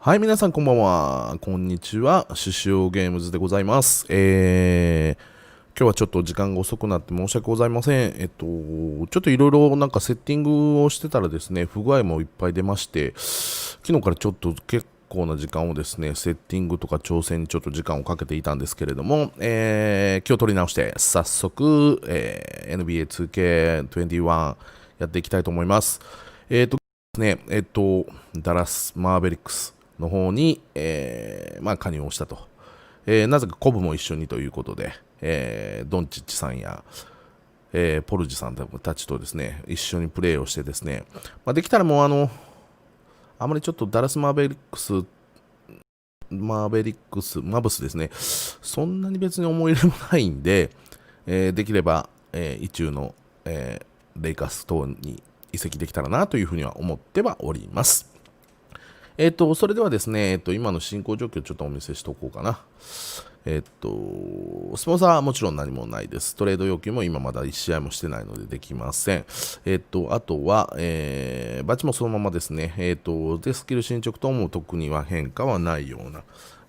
はい、皆さんこんばんは。こんにちは。獅子王ゲームズでございます。今日はちょっと時間が遅くなって申し訳ございません。ちょっといろいろなんかセッティングをしてたらですね、不具合もいっぱい出まして、昨日からちょっと結構な時間をですね、セッティングとか調整にちょっと時間をかけていたんですけれども、今日取り直して早速、NBA 2K21 やっていきたいと思います。ダラスマーベリックスの方に、加入をしたと。なぜかコブも一緒にということで、ドンチッチさんや、ポルジさんたちとですね、一緒にプレーをしてですね、できたらもうあまりちょっとダラスマーベリックス、マブスですね、そんなに別に思い入れもないんで、できれば、意中の、レイカース等に移籍できたらなというふうには思ってはおります。それではですね、今の進行状況をちょっとお見せしておこうかな。スポンサーはもちろん何もないです。トレード要求も今まだ1試合もしてないのでできません。あとは、バッチもそのままですね。で、スキル進捗等も特には変化はないような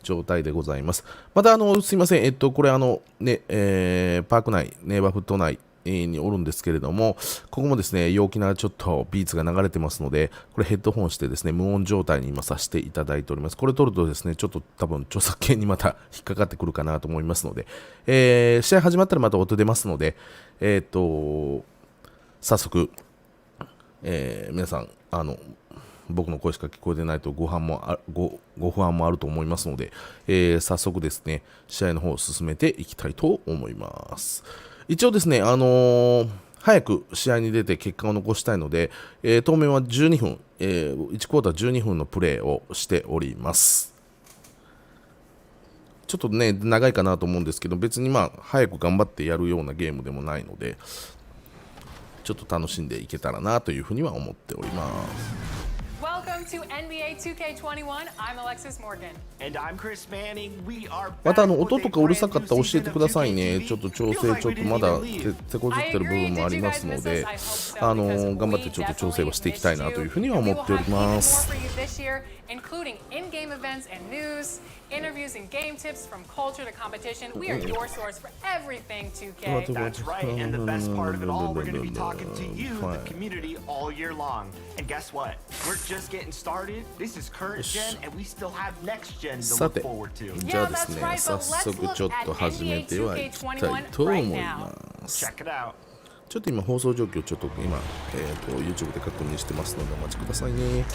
状態でございます。また、すいません。これパーク内、ネイバーフット内、におるんですけれども、ここもですね、陽気なちょっとビーツが流れてますので、これヘッドホンしてですね、無音状態に今させていただいております。これ撮るとですね、ちょっと多分著作権にまた引っかかってくるかなと思いますので、試合始まったらまた音出ますので、早速、皆さん、僕の声しか聞こえてないとご不安もあると思いますので、早速ですね、試合の方を進めていきたいと思います。一応ですね、早く試合に出て結果を残したいので、当面は12分、1クォーター12分のプレーをしております。ちょっとね、長いかなと思うんですけど、別に早く頑張ってやるようなゲームでもないので、ちょっと楽しんでいけたらなというふうには思っております。Welcome to NBA 2K21. I'm Alexis Morgan. And I'm Chris Manning. We are また音とかうるさかったら教えてくださいね。ちょっと調整ちょっとまだ手こずってる部分もありますので、頑張ってちょっと調整をしていきたいなというふうには思っております。Including in-game events and news, interviews and game tips from culture to competition. We are your source for everything 2K. That's right, and the best part of it all, we're going to be talking to you, the community, all year long. And guess what? We're just getting started. This is current gen, and we still have next gen to look forward to. じゃあですね、早速ちょっと始めてはいきたいと思います。Check it out. ちょっと今放送状況ちょっと今、YouTube で確認してますのでお待ちくださいね。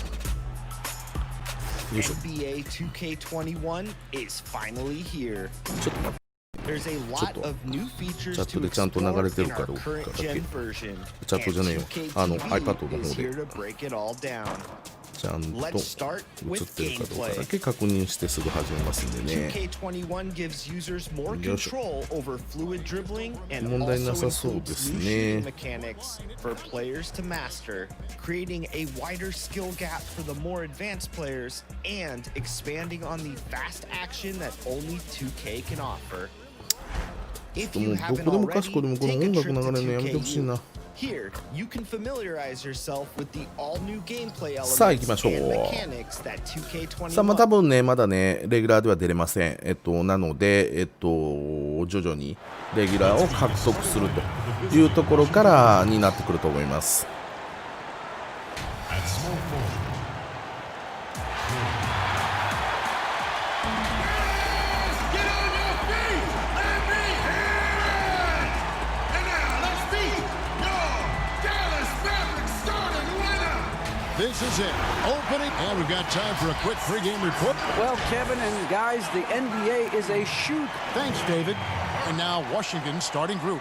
NBA 2K21 is finally here. ちょっと待って。There's a lot of new features to explore in our current gen version. チャットじゃねえよ。iPad の方 is で here to break it all down. ちゃんと Let's start 映 with ってるかどうか gameplay. だけ確認してすぐ始めますんでね。 2K21 gives users more control over fluid dribbling and 問題な also さそう includes です new ね。 shooting mechanics for players to master, creating a wider skill gap for the more advanced players and expanding on the fast action that only 2K can offer. If も you うど haven't こでもかし already, こでもこの take a 音 trip 楽 to 流れるのやめてほしい 2KU. な。 Here, you can familiarize yourself with the all-new gameplay さあ行き elements ましょう。 and mechanics that 2K21. さあ多分ねまだねレギュラーでは出れません。なので徐々にレギュラーを獲得するというところからになってくると思います。This is it. Opening, and we've got time for a quick pregame report. Well, Kevin and guys, the NBA is a shoot. Thanks, David. And now Washington's starting group.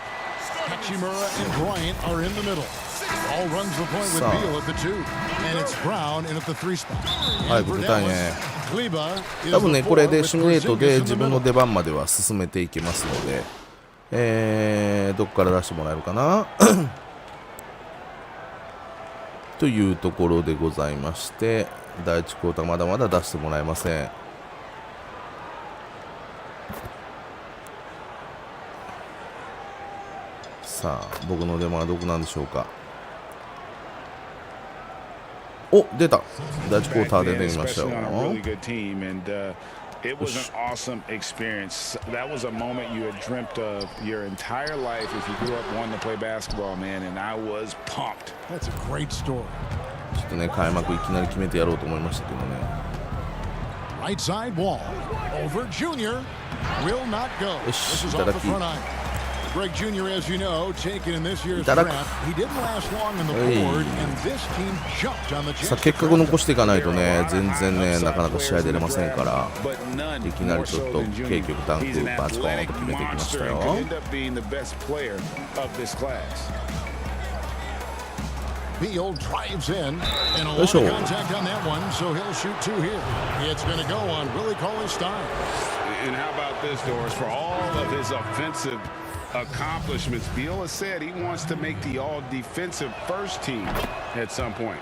Hachimura and Bryant are in the middle. All runs the point with Beal at the 2. And it's Brown in at the 3 spot. 早く出たいね。多分ねこれでシミュレートで自分の出番までは進めていけますので、どこから出してもらえるかなというところでございまして、第1クォーターまだまだ出してもらえません。さあ僕の出番はどこなんでしょうか。お、出た。第1クォーターで出てきましたよ。 It was an awesome experience. That was a moment you had dreamt of your entire life if you grew up wanting to play basketball, man, and I was pumped. That's a great story. ちょっとね、開幕いきなり決めてやろうと思いましたけどね。Right side wall. Over Junior. Will not go. This is off the front eye. Greg Jr., as you know, taken in this year's draft. He didn't last long on the board, and this team jumped on the chance. さあ結果を残していかないとね、全然ね、なかなか試合出れませんから、いきなりちょっと結局ダンクバチコーンと決めていきましたよ。Beal drives in, and a lot of contact on that one, so he'll shoot two here. It's going to go on Willie Cauley-Stein. And how about this, Doris? For all of his offensive accomplishments, Beal has said he wants to make the all-defensive first team at some point.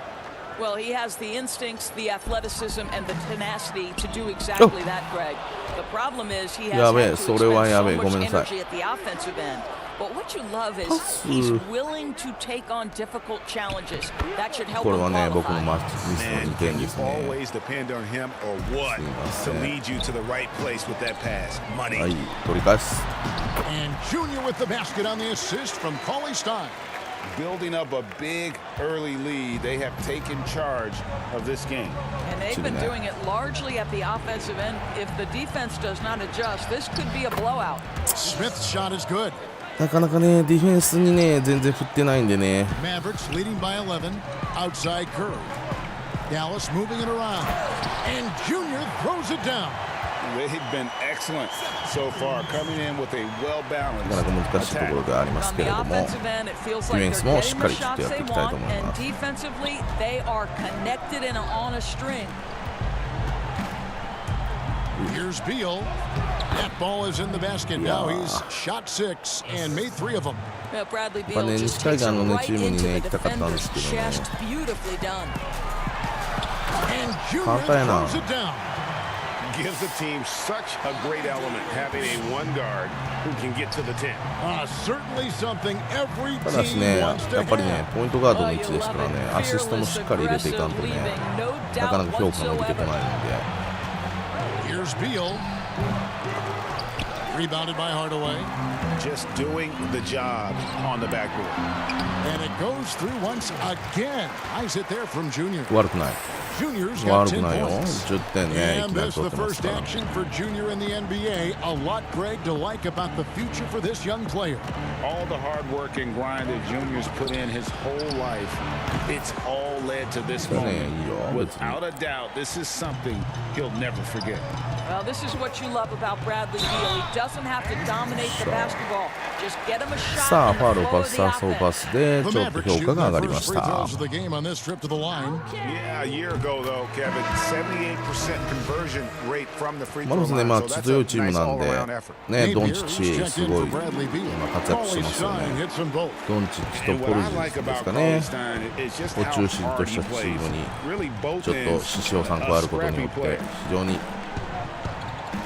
Well, he has the instincts, the athleticism, and the tenacity to do exactly that, Greg. The problem is he has had to expend so much energy at the offensive end. But what you love is he's willing to take on difficult challenges. That should help him qualify. And you always depend on him or what to lead you to the right place with that pass. Money. And Junior with the basket on the assist from Cauley-Stein. Building up a big early lead, they have taken charge of this game. And they've been doing it largely at the offensive end. If the defense does not adjust, this could be a blowout. Smith's shot is good. なかなかね、ディフェンスにね、全然振ってないんでね。Mavericks leading by 11. Outside Curry. Dallas moving it around. And Junior throws it down. They've been excellent so far, coming in with a well-balanced なかなか難しいところではありますけれども、ディフェンスもしっかりちょっとやっていきたいと思います。Defensively, they are connected and on a string. Here's Beal. That ball is in the basket now. He's shot 6 and made 3 of them. Bradley Beal just takes it right into the defender's chest. Beautifully done. And Junior throws it down. Gives the team such a great element having a one guard who can get to the 10. Certainly something every ただし team ね、や wants to っぱりね、 have. ポイントガードの位置ですからね、アシストもしっかり入れていかんとね、なかなか評価伸びてこないので。Here's Beal. Rebounded by Hardaway. Just doing the job on the backboard. And it goes through once again. Nice hit there from Junior. 悪くない。 Junior's got 悪く 10 ないよ。 points. 10点ね、い And きなり that's 取っ the てます first から。 action for Junior in the NBA. A lot, Greg, to like about the future for this young player. All the hard work and grind that Junior's put in his whole life, it's all led to this moment. Without a doubt, this is something he'll never forget. Well, this is what you love about Bradley Beal. He doesn't have to dominate the basketball. Just get him a shot. さあ、 and ファウルを flow パ of ス、 the さあ、そうパ offense. スで、 The ちょっと Mavericks 評価 shoot が上が the りま first し free た。 throws of the game on this trip to the line. Yeah, a year ago, though, Kevin, 78% conversion rate from the free ま throw ずね、line. まあ So that's 強 a いチーム nice なんで、 all-around effort. ね、ドン Maybe チ Here's ッチ、 checked す in ご for い、 Bradley Beal. 今活躍してますよ Cauley-Stein ね。 hits them both. ドンチッチと And ポ what ル I ジ like です about かね。 Cauley-Stein is just を how 中心と hard し he たチー plays. ムに Really, both ちょっと ends 獅子王参考あることによって非常に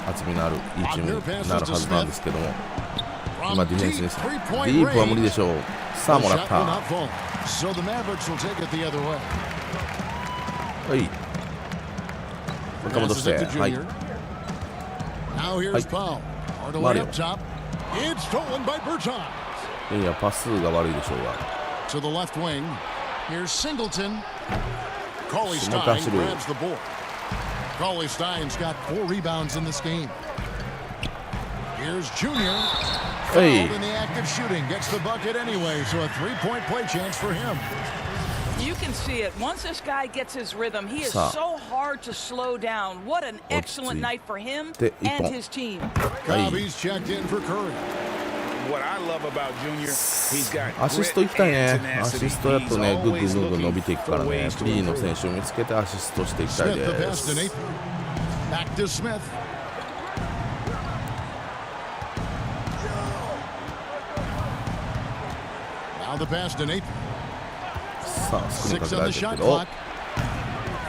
厚みのあるいいチームになるはずなんですけども、今ディフェンスです。ディープは無理でしょう。さあもらった。は So the Mavericks will take it the other way. い。岡本して、はい。 Now here's Paul. Hardaway up top. It's stolen by Bertans. いや、パスが悪いでしょうが。 To the left wing. Here's Singleton. Singleton. Cauley-Stein grabs the board. Cauley-Stein's got 4 rebounds in this game. Here's Junior. Hey. Fouled in the act of shooting. Gets the bucket anyway, so a 3-point play chance for him. You can see it. Once this guy gets his rhythm, he is so hard to slow down. What an excellent night for him and his team. Cobbie's checked in for Curry. What I love about Junior, he's got アシスト行きたい grit ね。 and アシ tenacity. ストやとね、 He's ぐんぐ always んぐんぐん伸び looking ていくから for ね、 ways フ to リーの improve. 選手を見つけてアシストしていきたい Smith で the pass す to。Nathan. Back to Smith. Now the pass to Nathan. さあ、スクリーンか 6 on けられ the てる shot けど、 clock.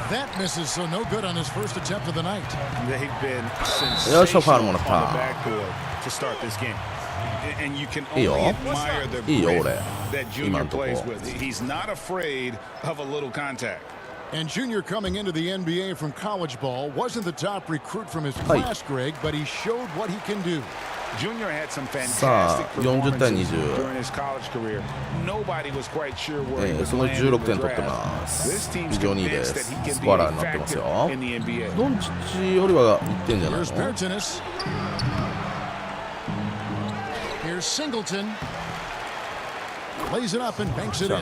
That misses, so no good on his first attempt of the night. They've been よいしょ、ファウルも sensational ら on っ the た。 backboard to start this game. And you can いいよ。 only admire the いいよ、 grit 俺。 that 今 Junior のとこ。 plays with. He's not afraid of a little contact. And Junior coming into the NBA from college ball wasn't the top recruit from his class, Greg, but he showed what he can do. Junior had some fantastic performances during his college career. Nobody was quite sure where he would land in the draft. This team's convinced that he can be a factor in the NBA. ドンチッチよりは1点じゃない Here's の Bertinus. Here's Singleton. Lays it up and banks it in.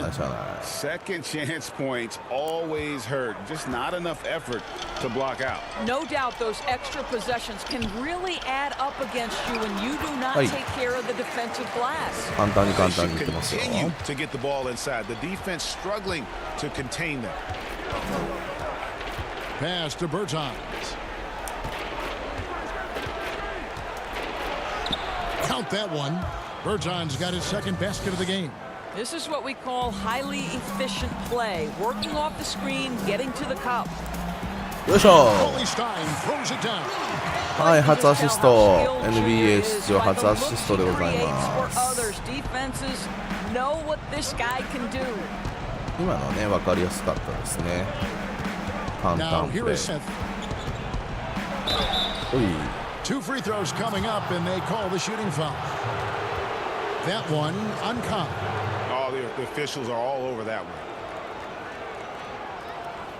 Second chance points always hurt. Just not enough effort to block out. No doubt those extra possessions can really add up against you when you do not take care of the defensive glass. 簡単に They い should ってますよ continue to get the ball inside. The defense struggling to contain them. Pass to Bertans. Count that one. Bertans got his second basket of the game. This is what we call highly efficient play. Working off the screen, getting to the cup. よいしょ Stein throws it down. はい、初アシスト NBA 出場初アシストでございます。今のはね、分かりやすかったですね。簡単プレー。おい。 Two free throws coming up, and they call the shooting foul. That one uncountable. Oh, the officials are all over that one.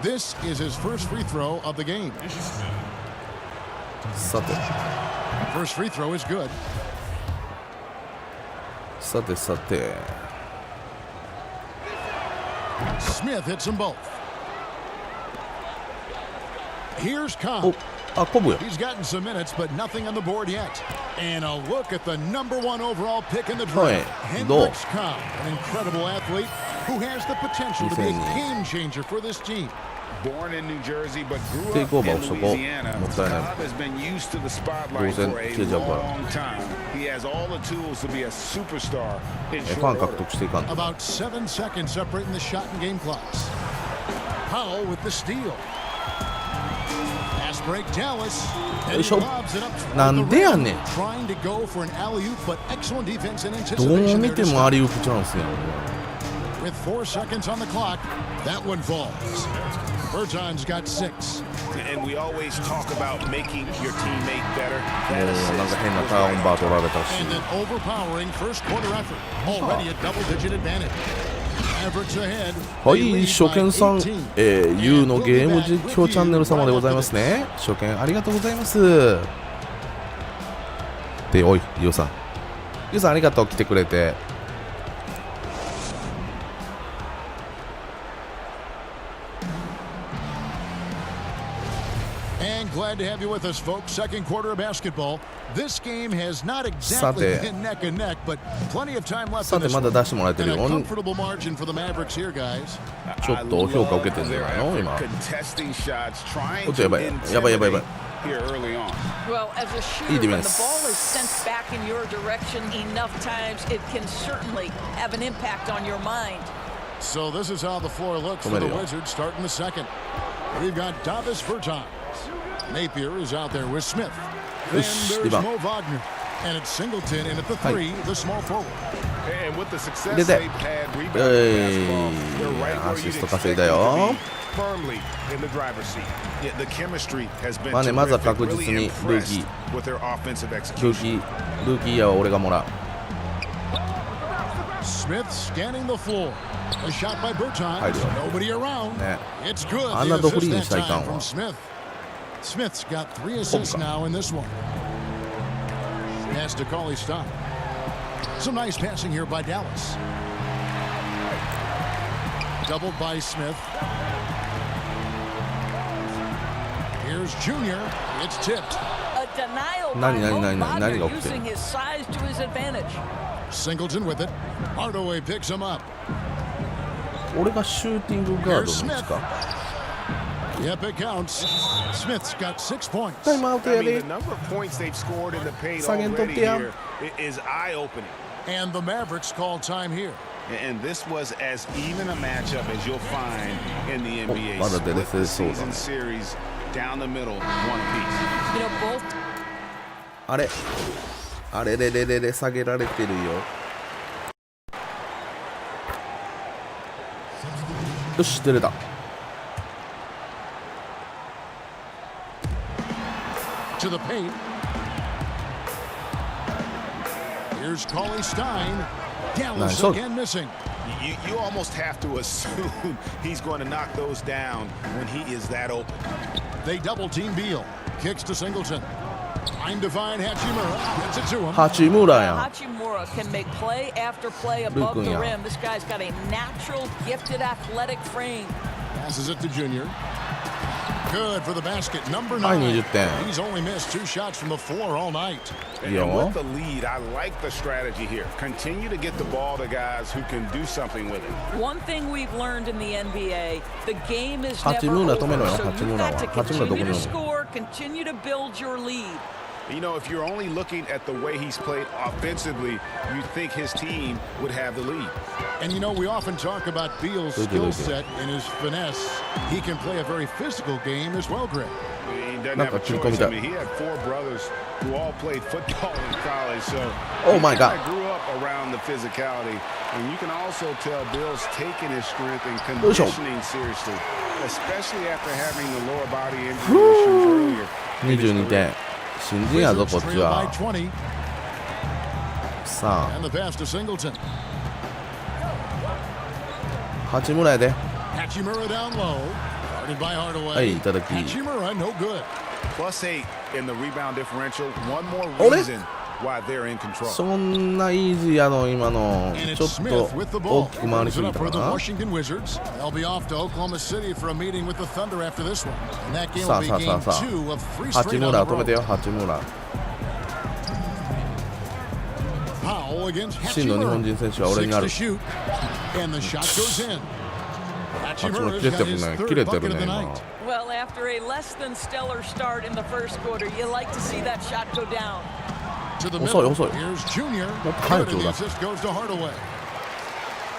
This is his first free throw of the game. さて。 First free throw is good. さてさて。 Smith hits them both. Here's Cobb. あ、コブや。 He's gotten some minutes, but nothing on the board yet. And a look at the number 1 overall pick in the draft. Hendricks Cobb, an incredible athlete who has the potential to be a game changer for this team. Born in New Jersey, but grew up in Louisiana. Cobb has been used to the spotlight for a long time. He has all the tools to be a superstar in short order. About 7 seconds separating the shot and game clocks. Powell with the steal. Break Dallas. Trying to go for an alley-oop, but excellent defense and どう見 anticipation. てもアリウープチャンスやん。 With 4 seconds on the clock, that one falls. Bertans got 6. And we always talk about making your teammate better. なんか変なターンバー取られたし。 And an overpowering first quarter effort. Already a double-digit advantage. はい、初見さん、U のゲーム実況チャンネル様でございますね。初見ありがとうございます。で、おい、U さん。U さんありがとう、来てくれて。Glad to have you with us, folks. Second quarter of basketball. This game has not exactly been neck and neck, but plenty of time left in this one. And a comfortable margin for the Mavericks here, guys. ちょっと評価受けてんじゃないの今。Contesting shots, trying やばいやばいやばいやばい。 here early on. Well, as a shooter, when the ball is sent back in your direction enough times, it can certainly have an impact on your mind. So this is how the floor looks for the Wizards starting the second. We've got Davis Bertans. Napier is out there with Smith. Then there's Mo Wagner. And it's Singleton in at the 3, the small forward. And with the success they've had rebounding basketball, they're right where you'd expect them to be, firmly in the driver's seat. Yeah, the chemistry has been terrific, really impressed with their offensive execution. ルーキーイヤーは俺がもらう。 Smith scanning the floor. A shot by Bertans. Nobody around. It's good. The assist that time from Smith. Smith's got 3 assists now in this one. Pass to Cauley-Stein. Some nice passing here by Dallas. Doubled by Smith. Here's Junior. It's tipped. A denial by Wagner using his size to his advantage. Singleton with it. Hardaway picks him up. 俺がシューティングガードの位置か。 Yep, it counts. Smith's got 6 points. Time out, I mean, the number of points they've scored in the paint already here is eye-opening. And the Mavericks call time here. And this was as even a matchup as you'll find in the NBA. Split the season series down the middle, one apiece. You know, both. あれれれれれ下げられてるよ。よし出れた。to the paint. Here's Cauley Stein. Dallas again missing. You almost have to assume he's going to knock those down when he is that open. They double team Beal. Kicks to Singleton. Trying to find Hachimura. Gets it to him. Hachimura can make play after play above the rim. This guy's got a natural, gifted, athletic frame. Passes it to Junior. Good for the basket. Number 9. He's only missed 2 shots from the floor all night. And with the lead, I like the strategy here. Continue to get the ball to guys who can do something with it. One thing we've learned in the NBA, the game is never over. So you've got to continue to score, continue to build your lead. You know, if you're only looking at the way he's played offensively, you'd think his team would have the lead. And you know, we often talk about Beal's skill set and his finesse. He can play a very physical game as well, Greg. He doesn't have a choice. I mean, he had 4 brothers who all played football in college, so oh my God, he grew up around the physicality. And you can also tell Bill's taking his strength and conditioning seriously, especially after having the lower body injury issues earlier. 22点。新人やぞこっちは。さあ。八村やで。はい、いただき。そんなイージーやの今のちょっと大きく回りすぎたかな。さあさあさあさあ。八村止めてよ八村。真の日本人選手は俺になる。八村切れてるね切れてるね今。Well, after a less than stellar start in the first quarter, you like to see that shot go down. 遅い遅い。もっと早くちょうだい。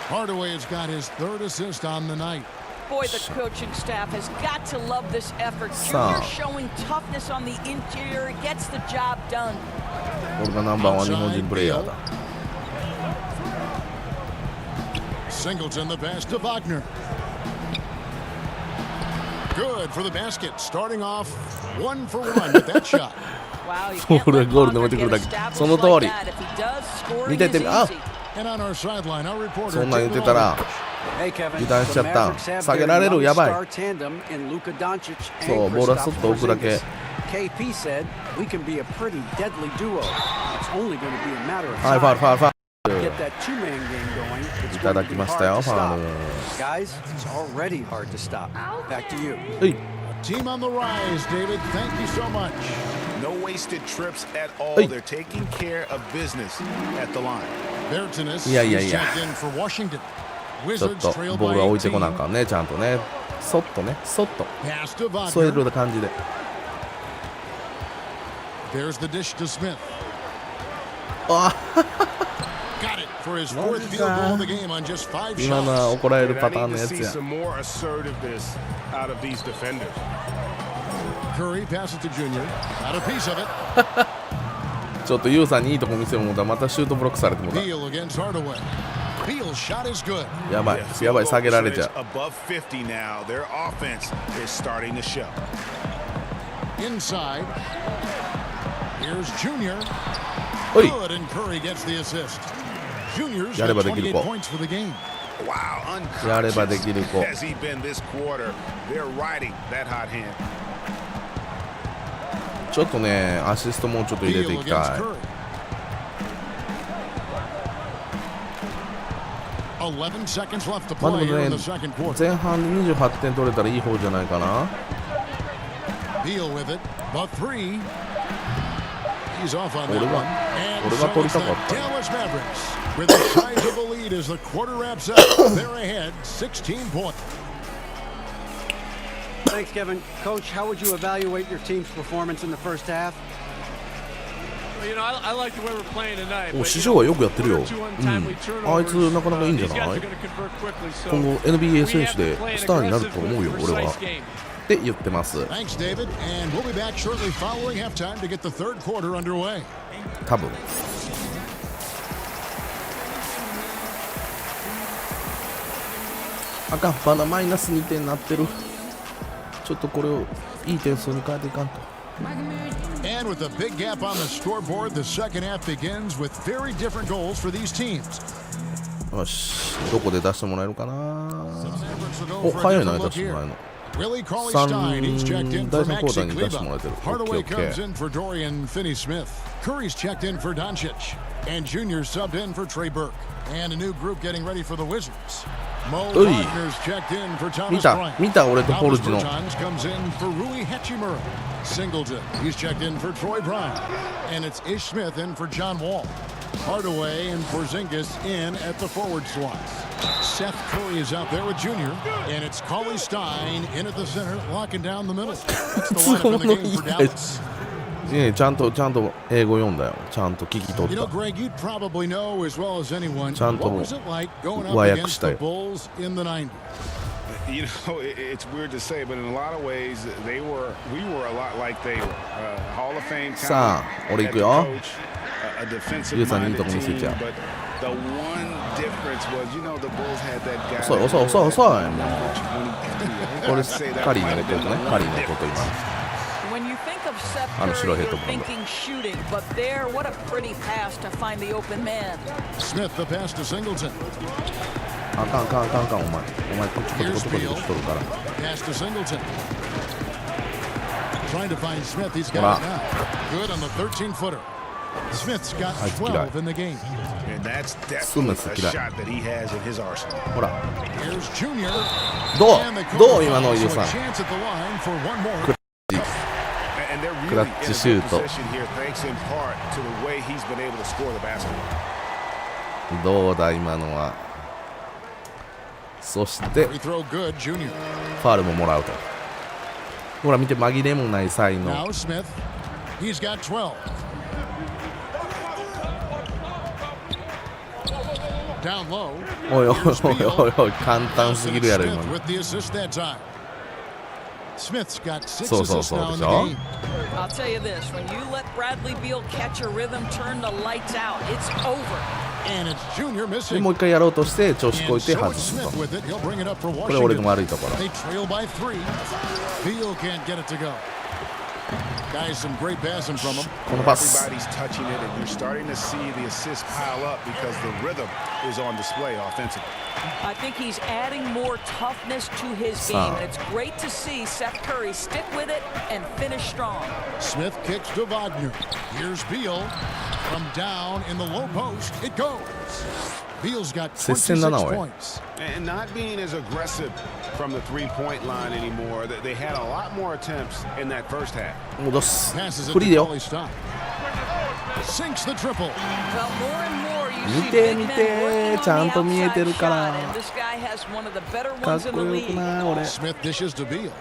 Hardaway's got his 3rd assist on the night. Boy, the coaching staff has got to love this effort. Junior showing toughness on the interior, gets the job done. これがナンバー1日本人プレイヤーだ。Singleton the pass to Wagner. Good for the basket. Starting off 1 for 1 with that shot. それゴールで持ってくるだけ。その通り。見ててみ。あ。そんなん言ってたら油断しちゃった。下げられるやばい。そうボールはそっと置くだけ。はいファウルファウルファウル。いただきましたよファウル。はい。Team on the rise, David. Thank you so much. No wasted trips at all. They're taking care of business at the line. いやいやいや。ちょっとボールは置いてこなあかんねちゃんとね。そっとねそっと添える感じで。There's the dish to Smith. あ。Got it for his 4th field goal of the game on just 5 shots. 今のは怒られるパターンのやつや。Curry passes to Junior. Got a piece of it. ちょっとユウさんにいいとこ見せよう思ったらまたシュートブロックされてもた。Beal against Hardaway. Beal's shot is good. やばいやばい下げられちゃう。Above 50 now. Their offense is starting to show. Inside. Here's Junior. おい。 Good and Curry gets the assist. Junior's やれば got できる 28 子。 points for the game. Wow, やればできる子。 has he been this quarter? They're riding that hot hand. ちょっとねアシストもうちょっと入れていきたい。まあでもね前半で28点取れたらいい方じゃないかな。俺が取りたかった。With the size of a lead as the quarter wraps up, they're ahead 16 points. Thanks, Kevin. Coach, how would you evaluate your team's performance in the first half? You know, I like the way we're playing tonight. お師匠はよくやってるよ。あいつなかなかいいんじゃない。今後 NBA 選手でスターになると思うよ俺は。って言ってます。Thanks, David, and we'll be back shortly following halftime to get the third quarter underway. 多分。あかんまだマイナス2点になってる。ちょっとこれをいい点数に変えていかんと。And with a big gap on the scoreboard, the second half begins with very different goals for these teams. よし、どこで出してもらえるかな。お、早いな、出してもらえるの。Willie Cauley-Stein, he's checked in for Maxi Kleber. Hardaway comes in for Dorian Finney-Smith. Curry's checked in for Doncic. And Junior subbed in for Trey Burke. And a new group getting ready for the Wizards. Mo Wagner's checked in for Thomas Bryant. Albert Bertans comes in for Rui Hachimura. Singleton, he's checked in for Troy Brown. And it's Ish Smith in for John Wall. Hardaway and Porzingis in at the forward slots. Seth Curry is out there with Junior, and it's Cauley-Stein in at the center, locking down the middle. That's the lineup in the game for Dallas. ちゃんと英語読んだよ。ちゃんと聞き取った。You know, Greg, you'd probably know as well as anyone. ちゃんと What was it like going up 和訳 against した the よ。Bulls in the 90s? You know, it's weird to say, but in a lot of ways, we were a lot like they were. Hall of Fame talent, さあ、俺行くよ。 a defensive ゆうさんにいいと minded こ見せ team, ちゃう。 but the one difference was, you know, the Bulls had that guy. 遅い。もうこれカリーの弟ね。カリーの弟今。 When you think of Seth Curry, you're thinking shooting, but there, what a pretty pass to find the open man. Smith, the pass to Singleton. あかん、お前こっちこっちしとるから。 Pass to Singleton. Trying to find Smith. He's got it now. Good on the 13-footer. Smith's got 12 in the game. And that's definitely a shot that he has in his arsenal. ほら。 Here's Junior. どう今のゆうさん。 Chance at the line for one more. And they're really in a good position here, thanks in part to the way he's been able to score the basketball. どうだ今のは。そしてファウルももらうと。ほら見て、紛れもない才能。 Now Smith, he's got 12. Down low. おい、簡単すぎるやろ今の。 with the assist that time. Smith's got 6 そう assists now in the でしょ。 game. I'll tell you this, when you let Bradley Beal catch a rhythm, turn the lights out, it's over. And it's Junior で missing. もう一回やろうとして調子こいて And so 外 is す Smith と。 with it. He'll bring it up for これ俺の Washington. 悪いところ。 They trail by 3. Beal can't get it to go. Guys, some great passing from him. このパス。 Everybody's touching it, and you're starting to see the assists pile up because the rhythm is on display offensively. I think he's adding more toughness to his game, and it's great to see Seth Curry stick with it and finish strong. Smith kicks to Wagner. Here's Beal. From down in the low post, it goes. Beal's got 26 points. And not being as aggressive from the three-point line anymore. They had a lot more attempts in that first half. 戻す。 Passes it フリー to だよ。 Cauley-Stein. Sinks the triple. Well, more and more you see 見て big 見 men て working ちゃ on ん the と見えて outside るか shot, ら。 and this guy has one of the better かっ ones in こ the よく league. ない俺。 Smith dishes to Beal.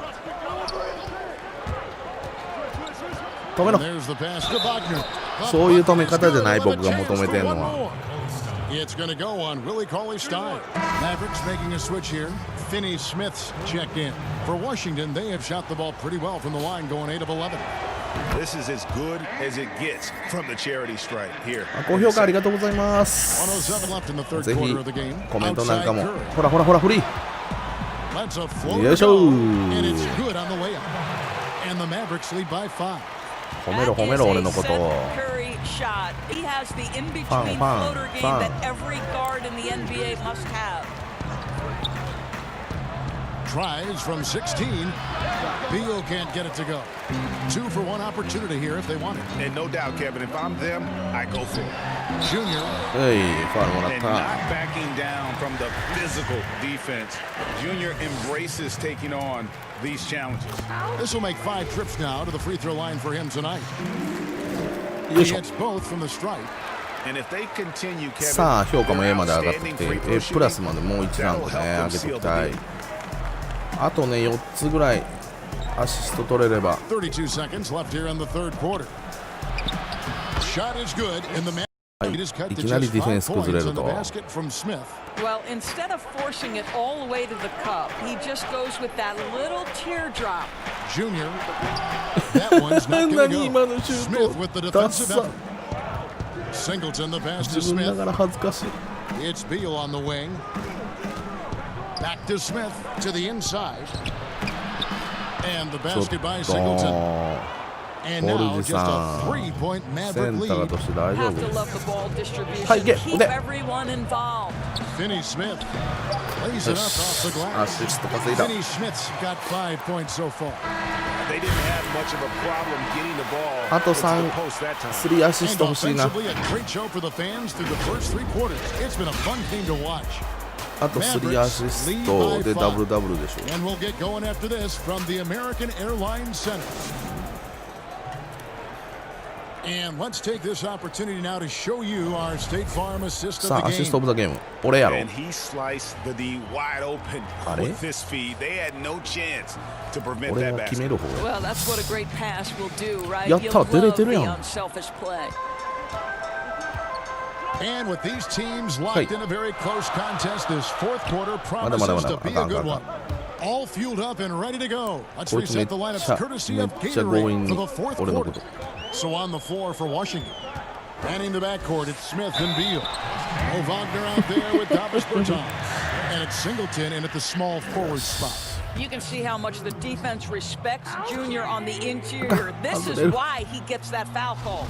止めろ。 There's the pass to Wagner. そういう止め方じゃない僕が求めてんのは。 It's going to go on Willie Cauley-Stein. Mavericks making a switch here. Finney-Smith's checked in. For Washington, they have shot the ball pretty well from the line, going 8 of 11. This is as good as it gets from the charity stripe here. 高評価ありがとうございます。 107 left in the third ぜひ quarter of the game. コメントなんかも。 Outside Curry. ほらフリー。 Let's a floater よいしょ。 go. And it's good on the way up. And the Mavericks lead by 5. 褒めろ俺のことを。 Curry shot. He has the in-between ファン floater game that every guard in the NBA must have. Tries from 16. Beal can't get it to go. 2 for 1 opportunity here if they want it. And no doubt, Kevin, if I'm them, I go for it. Junior. はい、ファウルもらっ And た。 not backing down from the physical defense. Junior embraces taking on these challenges. This will make 5 trips now to the free throw line for him tonight. よい He しょ。 hits both from the stripe. And if they continue, Kevin, さあ評価も A まで上がって outstanding き free て throw A プラス shooting, までもう1ランクね that will help them 上げてい seal き the たい。 deal. あとね4つぐらいアシスト取れれば。 32 seconds left here in the third quarter. Shot is good, and the man is cut to いきなり just ディフェン 5ス崩 points れる on the と。 basket from Smith. Well, instead of forcing it all the way to the cup, he just goes with that little teardrop. Junior. That one's not going to go. Smith with the defensive effort. Singleton the pass to 自分な Smith. がら恥ずかしい。 It's Beal on the wing. Back to Smith to the inside. And the ちょっ basket by と Singleton. And ポル now ジ just さ a ん 3-point セ Maverick ンター lead. として大丈 Have to 夫 love the ball distribution. はい、ゲ Keep ッで everyone involved. Finney Smith lays it up off the ア glass. シスト稼いだ Finney Smith's got 5 points so far. They didn't have much of a problem getting the ball あと into the 3 post that time. 3アシス And ト欲しいな offensively, a great show for the fans through the first 3 quarters. It's been a fun game to watch. あと3アシストでダブルダブルでしょ And we'll get going after this from the American Airlines Center. And let's take this opportunity now to show you our State Farm assist さ of あ the アシストオ game. ブザゲーム俺やろ And he sliced the D wide open あれ with this feed. They had no chance to prevent 俺 that が決 basket. める方 Well, that's what a great pass will do, right? やった、 You'll 出れ love てる the やん unselfish play. And with these teams locked in a very close contest, this fourth quarter まだまだま promises だ to be あ a かんあ good かん one. All fueled up and ready to go. Let's こいつめっ reset the ち lineups ゃ courtesy めっ of ちゃ強 Gatorade 引 for に the fourth 俺のこ quarter. と So on the floor for Washington. Manning the backcourt, it's Smith and Beal. Oh, Wagner out there with Davis Bertans. And it's Singleton in at the small forward spot. You can see how much the defense respects Junior on the interior. This is why he gets that foul call.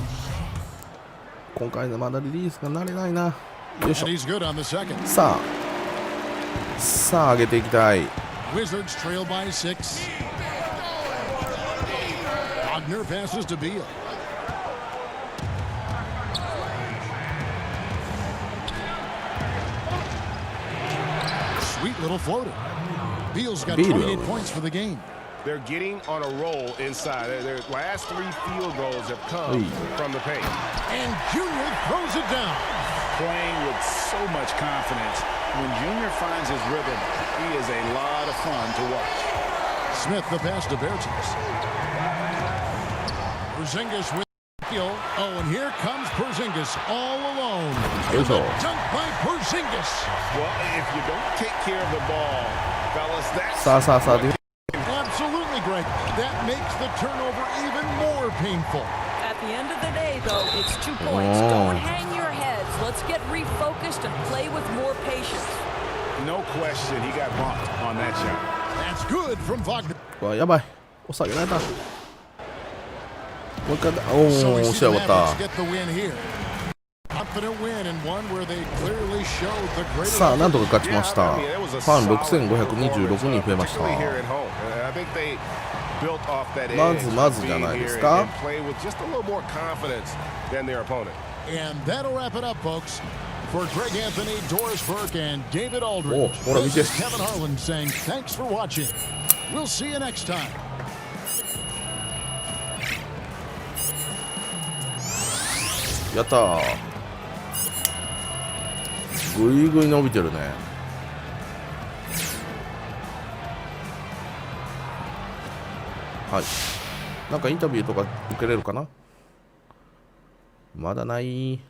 今回のまだリリースが慣れないなよいし And ょ he's good on the second. さあ上げていきたい Wizards trail by 6. Wagner passes to Beal. Sweet little floater. Beal's got Beal. 28 points for the game. They're getting on a roll inside. Their last 3 field goals have come from the paint. And Junior throws it down. Playing with so much confidence. When Junior finds his rhythm, he is a lot of fun to watch. Smith the pass to Bertans. Porzingis with Beal. Oh, and here comes Porzingis all alone. Good ball. Dunk by Porzingis. Well, if you don't take care of the ball, fellas, that's さあさあさあで Absolutely, Greg. That makes the turnover even more painful. At the end of the day, though, it's 2 points. Don't hang your heads. Let's get refocused and play with more patience. no question he got bumped on that shot. That's good from Wagner. うわやばい抑えられたもう一回だお So お we 試 see 合 the 終わっ Mavericks get the win here. Confident win and one where they clearly showed the た greatest. さあなんとか勝ち Yeah, ました I mean, it was フ a ァン solid 6526 人増えまし particularly here た at home. I think they built off that edge まずまず of じゃ being ないで here す and か play with just a little more confidence than their opponent. And that'll wrap it up, folks. For Greg Anthony, Doris Burke, and David Aldridge, Oh, hold on, this we is just- Kevin Harlan saying thanks for watching. We'll see you next time. やったーぐいぐい伸びてるねはいなんかインタビューとか受けれるかなまだない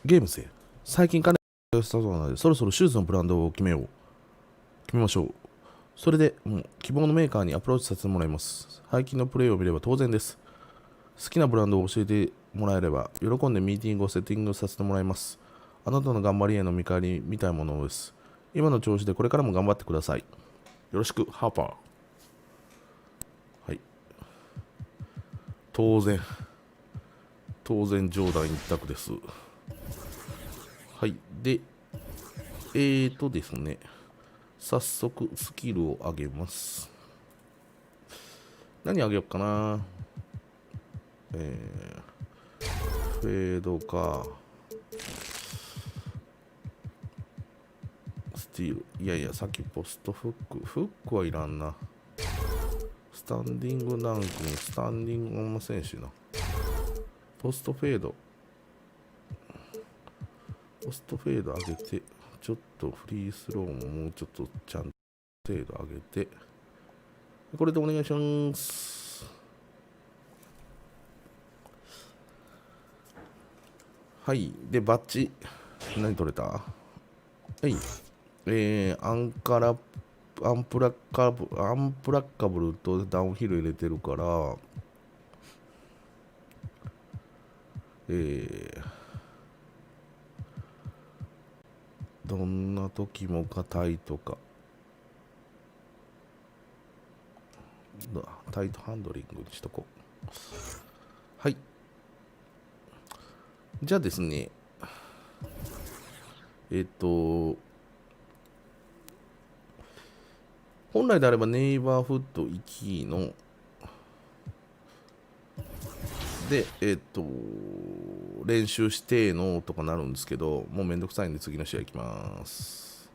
ゲームズへ最近金がスタートなのでそろそろシューズのブランドを決めましょうそれで、希望のメーカーにアプローチさせてもらいます。最近のプレイを見れば当然です。好きなブランドを教えてもらえれば、喜んでミーティングをセッティングさせてもらいます。あなたの頑張りへの見返りみたいなものです。今の調子でこれからも頑張ってください。よろしく、ハーパー。はい。当然、ジョーダン一択です。はい。で、ですね。早速スキルを上げます。何上げようかな。フェードか。スティール。いやいや、さっきポストフック。フックはいらんな。スタンディングダンクにスタンディングあんませんしな。ポストフェード。ポストフェード上げて。ちょっとフリースローももうちょっとちゃんと精度上げてこれでお願いします。はいでバッチ何取れた。はいアンプラッカブルとダウンヒル入れてるからどんな時も硬いとか、タイトハンドリングにしとこう。はい。じゃあですね、本来であればネイバーフット1位ので、練習してのとかなるんですけど、もうめんどくさいんで次の試合いきます。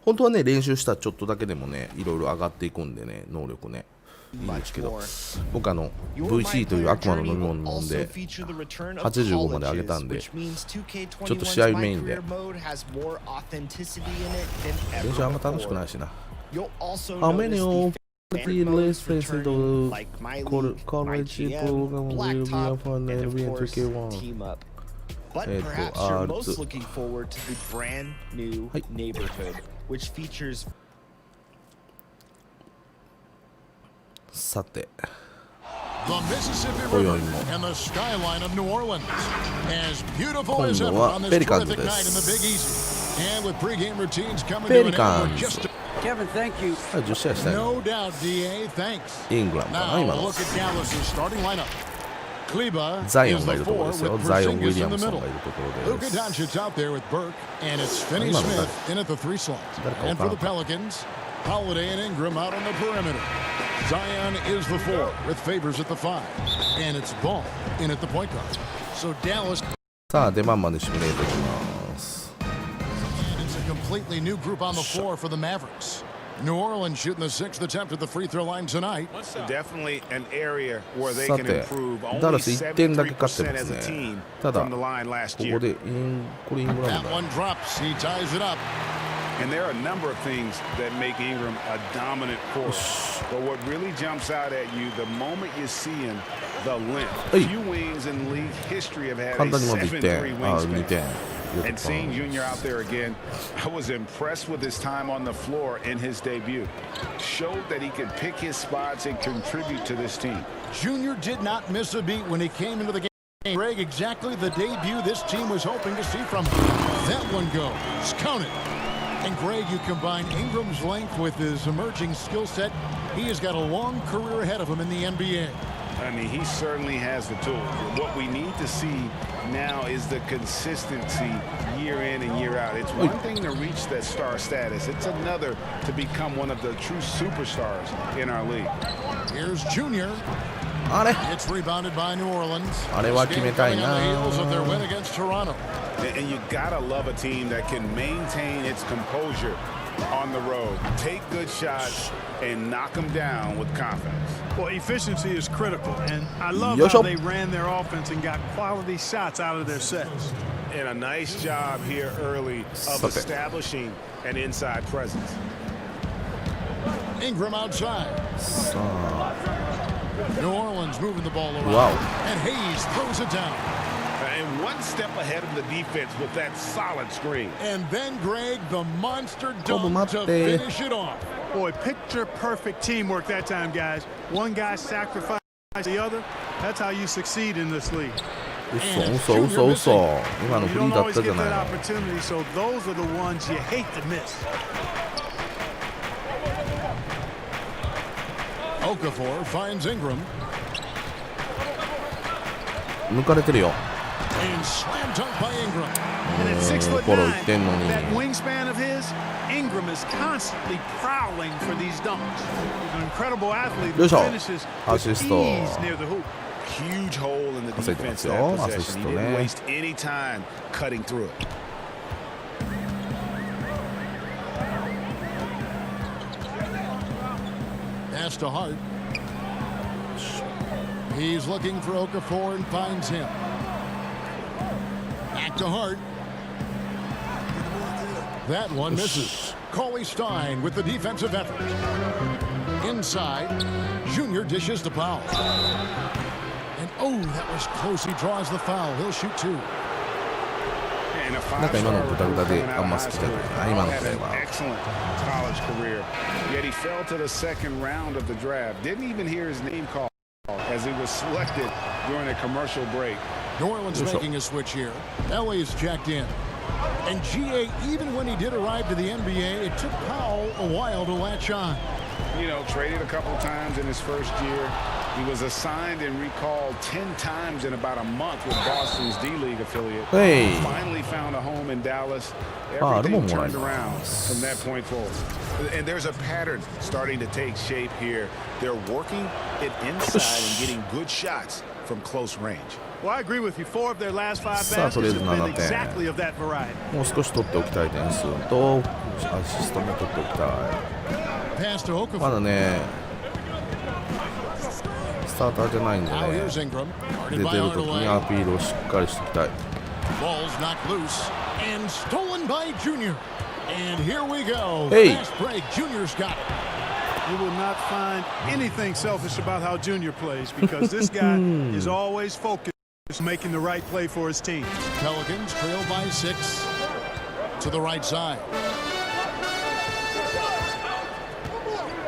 本当はね、練習したらちょっとだけでもね、いろいろ上がっていくんでね、能力ね。いいんですけど、僕VC という悪魔の飲み物飲んで85まで上げたんで、ちょっと試合メインで練習あんま楽しくないしな。How many of the list friends in the college program will be upon NBA 2K1? But perhaps you're most looking forward to the brand new neighborhood, which features. さて、 The Mississippi River and the skyline of New Orleans, as beautiful as ever on this terrific night in the Big Easy, and with pregame routines coming to an end. We're just Kevin, thank you. no doubt, DA. Thanks. イングランドかな Now 今の。 look at Dallas's starting lineup. Cleva ザイオン is がい the るところ four ですよ。 with ザイオン・ウィ Porzingis リア in ム the ソン middle. がいるところです。 LukaDoncic out there with Burke, and it's Finney Smith in at the 3 slot. And for the Pelicans, Holiday and Ingram out on the perimeter. Zion is the 4 with Favors at the 5, and it's Ball in at the point guard. So Dallas. さあ、出番までシミュレートいきます。 And it's a completely new group on the floor for the Mavericks. New Orleans shooting the 6th attempt at the free throw line tonight. Definitely an area where they さ can て、 improve. ダ Only ラス1点だけ勝って 73% ます as a ね team。ただ、 from the line last こ year. こでこれイングラン That ドだ。 one drops. He ties it up. And there are a number of things that make Ingram a dominant force. But what really jumps out at you the moment you see him, the length. Few wings in league history have had 簡 a 単にまず1 7'3" 点。あ、2 wingspan. 点。 And seeing Junior out there again, I was impressed with his time on the floor in his debut. Showed that he could pick his spots and contribute to this team. Junior did not miss a beat when he came into the game. Greg, exactly the debut this team was hoping to see from him. That one goes. Count it. And Greg, you combine Ingram's length with his emerging skill set. He has got a long career ahead of him in the NBA. I mean, he certainly has the tools. What we need to see now is the consistency year in and year out. It's one thing to reach that star status. It's another to become one of the true superstars in our league. Here's Junior. あれ It's rebounded by New Orleans. あれは決めたい Coming な on the heels of their win against Toronto. And you gotta love a team that can maintain its composure on the road, take good shots, and knock them down with confidence. Well, efficiency is critical, and I love how they ran their offense and got quality shots out of their sets. And a nice job here early of establishing an inside presence. Ingram outside. New Orleans moving the ball around. Wow. And Hayes throws it down. And one step ahead of the defense with that solid screen. And then Greg, the monster dunk to finish it off. Boy, picture-perfect teamwork that time, guys. One guy sacrificed the other. That's how you succeed in this league. 嘘今のフリーだったじゃないの。 opportunity, so those are the ones you hate to miss. Okafor finds Ingram. 抜かれてるよ。 And slam dunk by Ingram. And at 6'9", フォロー1点のに。 that wingspan of his, Ingram is constantly prowling for these dunks. He's an incredible athlete who finishes with ease near the hoop. Huge hole in the defense that possession. He didn't waste any time cutting through it. Pass to Hart. He's looking for Okafor and finds him. Back to Hart. That one misses. Cauley Stein with the defensive effort. Inside, Junior dishes to Powell. And oh, that was close. He draws the foul. He'll shoot two. なんか今のグダグダであんま好きじゃない。今のプレーは。 Excellent college career. Yet he fell to the second round of the draft. Didn't even hear his name called. as he was selected during a commercial break. New Orleans making a switch here. LA's checked in. And GA, even when he did arrive to the NBA, it took Powell a while to latch on. You know, traded a couple times in his first year. He was assigned and recalled 10 times in about a month with Boston's D-League affiliate. Hey. Finally found a home in Dallas. Everything turned around from that point forward. And there's a pattern starting to take shape here. They're working it inside and getting good shots from close range. Well, I agree with you. 4 of their last 5 baskets have been exactly of that variety. もう少し取っておきたい点数とアシストも取っておきたい。まだねスターターじゃないんでね、出てる時にアピールをしっかりしておきたい。Ball's knocked loose and stolen by Junior. And here we go. Hey. Fast break. Junior's got it. You will not find anything selfish about how Junior plays because this guy is always focused on making the right play for his team. Pelicans trail by 6 to the right side.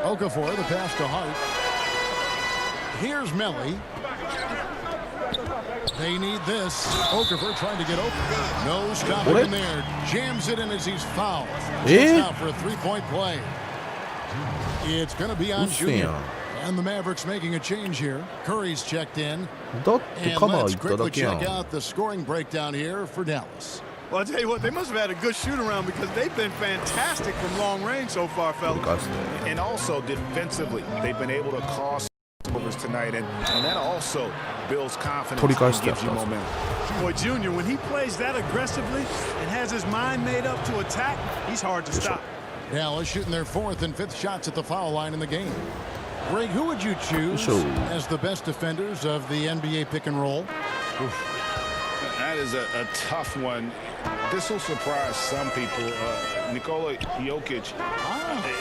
Okafor, the pass to Hart. Here's Melly. They need this. Okafor trying to get open. No stopping him there. Jams it in as he's fouled. Just out for a 3-point play. It's going to be on Junior. And the Mavericks making a change here. Curry's checked in. And let's quickly check out the scoring breakdown here for Dallas. Well, I'll tell you what, they must have had a good shoot-around because they've been fantastic from long range so far, fellas. And also defensively, they've been able to cause overs tonight, and that also builds confidence and gives you momentum. Boy, Junior, when he plays that aggressively and has his mind made up to attack, he's hard to stop. Dallas shooting their 4th and 5th shots at the foul line in the game. Greg, who would you choose as the best defenders of the NBA pick and roll? That is a tough one. This will surprise some people. Nikola Jokic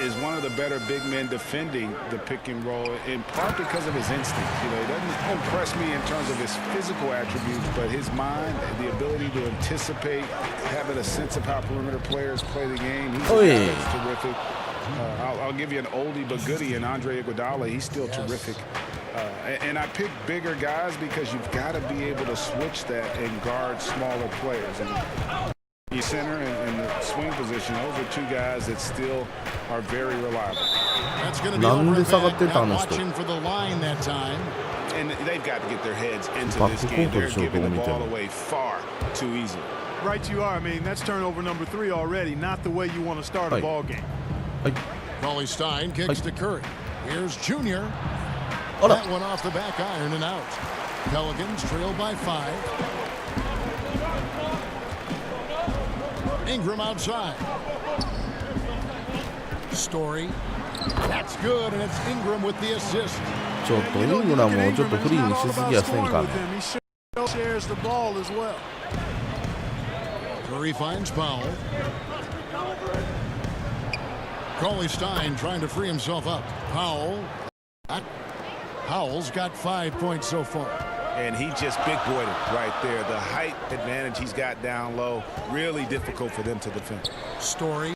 is one of the better big men defending the pick and roll, in part because of his instinct. You know, he doesn't impress me in terms of his physical attributes, but his mind, the ability to anticipate, having a sense of how perimeter players play the game, he's terrific. I'll give you an oldie but goodie in Andre Iguodala. He's still terrific. And I pick bigger guys because you've got to be able to switch that and guard smaller players. And the center and the swing position, those are 2 guys that still are very reliable. That's going to be over watching for the line that time. And they've got to get their heads into this game. They're giving the ball away far too easily. Right you are. I mean, that's turnover number 3 already, not the way you want to start a ball game. Rolly Stein kicks to Curry. Here's Junior. That one off the back iron and out. Pelicans trail by 5. Ingram outside. Story. That's good, and it's Ingram with the assist. ちょっとイングラムをちょっとフリーにしすぎやせんかね。Shares the ball as well. Curry finds Powell. Rolly Stein trying to free himself up. Powell's got 5 points so far. And he just big boyed it right there. The height advantage he's got down low, really difficult for them to defend. Story.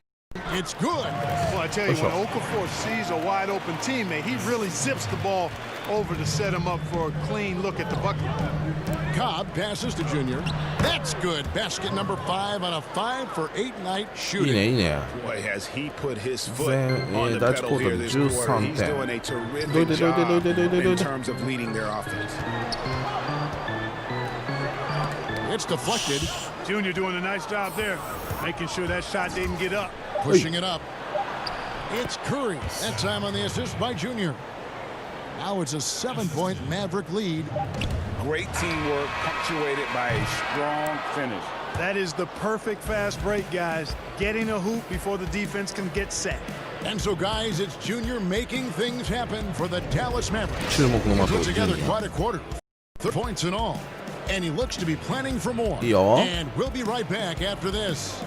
It's good. Well, I tell you, when Okafor sees a wide open teammate, he really zips the ball over to set him up for a clean look at the bucket. Cobb passes to Junior. That's good. Basket number 5 on a 5-for-8 night shooting. Boy, has he put his foot on the pedal here this quarter. He's doing a terrific job in terms of leading their offense. It's deflected. Junior doing a nice job there, making sure that shot didn't get up. Pushing it up. It's Curry. That time on the assist by Junior. Now it's a 7-point Maverick lead. Great teamwork punctuated by a strong finish. That is the perfect fast break, guys. Getting a hoop before the defense can get set. And so, guys, it's Junior making things happen for the Dallas Mavericks. He put together quite a quarter. 3 points in all. And he looks to be planning for more. And we'll be right back after this.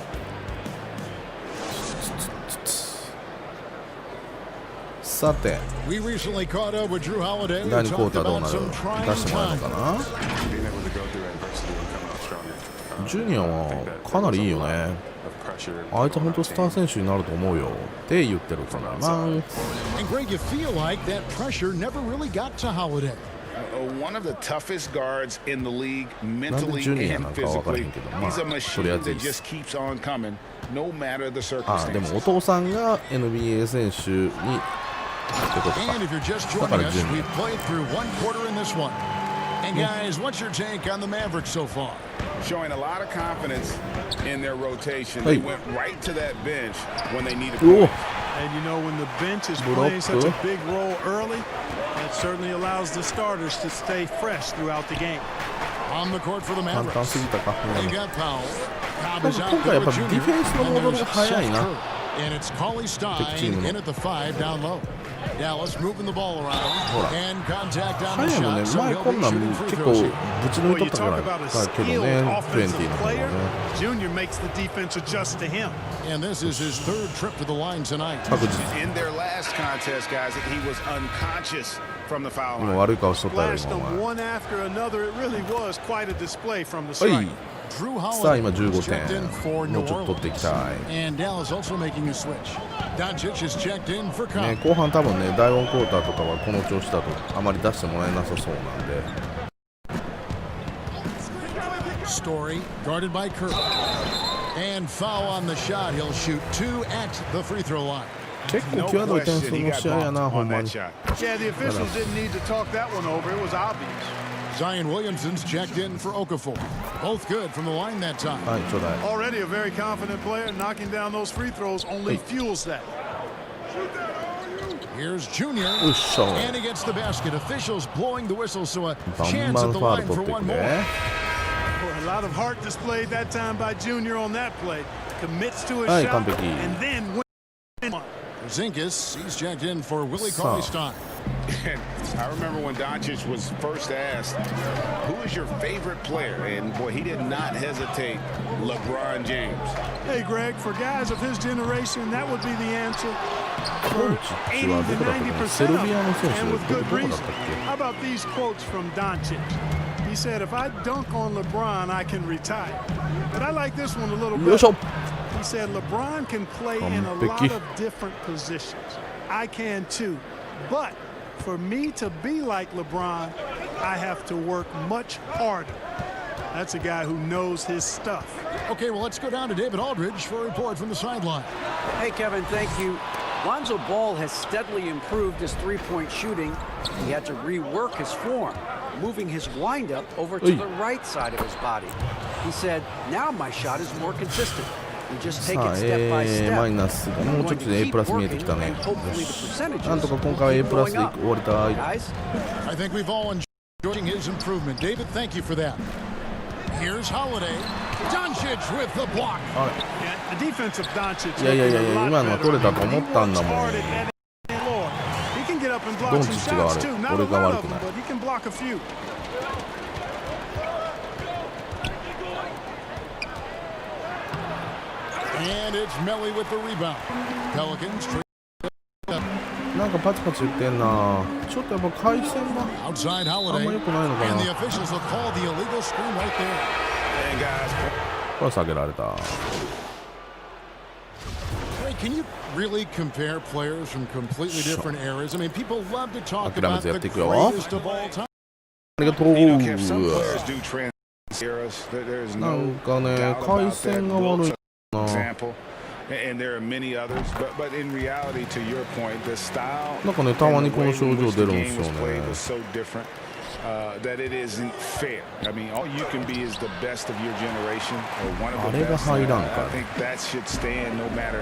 We recently caught up with Drew Holiday.第2クォーターどうなる？出してもらえるのかな？ジュニアはかなりいいよね。あいつ本当スター選手になると思うよって言ってるからな。And Greg, you feel like that pressure never really got to Holiday. One of the toughest guards in the league, mentally and physically. He's a machine that just keeps on coming, no matter the circumstances. でもお父さんが NBA 選手にってことか。 And if you're just joining us, we've played through one quarter in this one. And guys, what's your take on the Mavericks so far? Showing a lot of confidence in their rotation. They went right to that bench when they needed points. And you know, when the bench is playing such a big role early, that certainly allows the starters to stay fresh throughout the game. On the court for the Mavericks. They got Powell. Cobb is out 今回やっぱディフェンスのモードが早いな。 And it's Cauley-Stein in at the 5 down low. Dallas moving the ball around and contact on the shot. 前こんなん結構ぶち抜いとったからけどね、20の方がね。 Junior makes the defense adjust to him. And this is his third trip to the line tonight. In their last contest, guys, he was unconscious from the foul line. 今悪い顔しとったよ Flashed 今 them お前。 one after another. It really was quite a display from the stripe. さあ今15点。もうちょっと取っていきたい。 And Dallas also making a switch. Doncic is checked in for Cobb. ね、後半多分ね、第4クォーターとかはこの調子だとあまり出してもらえなさそうなんで。 Story guarded by Curry. And foul on the shot. He'll shoot 2 at the free throw line. 結構際どい点数の試合やな、ほんまに。 Yeah, the officials didn't need to talk that one over. It was obvious. Zion Williamson's checked in for Okafor. Both good from the line that time. はい、ちょうだい。 Already a very confident player. Knocking down those free throws only fuels that. Here's Junior. よっしゃ。 And he gets the basket. Officials blowing the whistle, so a バン chance バ at ン the ファール line 取 for ってい one く more. ね。 A lot of heart displayed that time by Junior on that play. Commits to his はい、 shot 完璧。 and then wins. Zinkus, he's checked in for Willie Cauley-Stein. And I remember when Doncic was first asked, who is your favorite player? And boy, he did not hesitate. LeBron James. Hey, Greg, for guys of his generation, that would be the answer. For 80 to 90% of them, and with good reason. How about these quotes from Doncic? He said, if I dunk on LeBron, I can retire. But I like this one a little bit. He said, LeBron can play in a lot of different positions. I can too. But for me to be like LeBron, I have to work much harder. That's a guy who knows his stuff. Okay, well, let's go down to David Aldridge for a report from the sideline. Hey, Kevin, thank you. Lonzo Ball has steadily improved his three-point shooting. He had to rework his form, moving his windup over to the right side of his body. He said, now my shot is more consistent. We just take it step by step. マイナスがもうちょっとで A プラス見えてきたね。よし。なんとか今回は A プラスで終わりたい。 I think we've all enjoyed his improvement. David, thank you for that. Here's Holiday. Doncic with the block. Yeah, the defensive Doncic. いやいやいやいや、今のは取れたと思ったんだもん。 He can get up and block ドン some チッチが shots 悪い。 too. Not 俺 a が lot 悪 of く them, ない。 but he can block a few. And it's Melly with the rebound. Pelicans. なんかパチパチ言ってんな。ちょっとやっぱ回線が Outside あん Holiday. ま良くないのか And the な。 officials have called the illegal screen right there. And guys, これ下げられた。 Wait, can you really compare players from completely different eras? I mean, people love to talk 諦め about てやっ the ていくよ。 greatest of all time. ありがとう。 you know, Kev, some players do trans eras. There's な no んかね、 doubt about 回 that. 線が悪い Wilt's な。 example. And there are many others, but in reality, to your point, the style なんかね、たまに and こ the の way 症 in 状 which 出 the るんで game すよ was played ね。 was so different that it isn't fair. I mean, all you can be is the best of your generation or one of あ the れが best. 入らん I か。 think that should stand no matter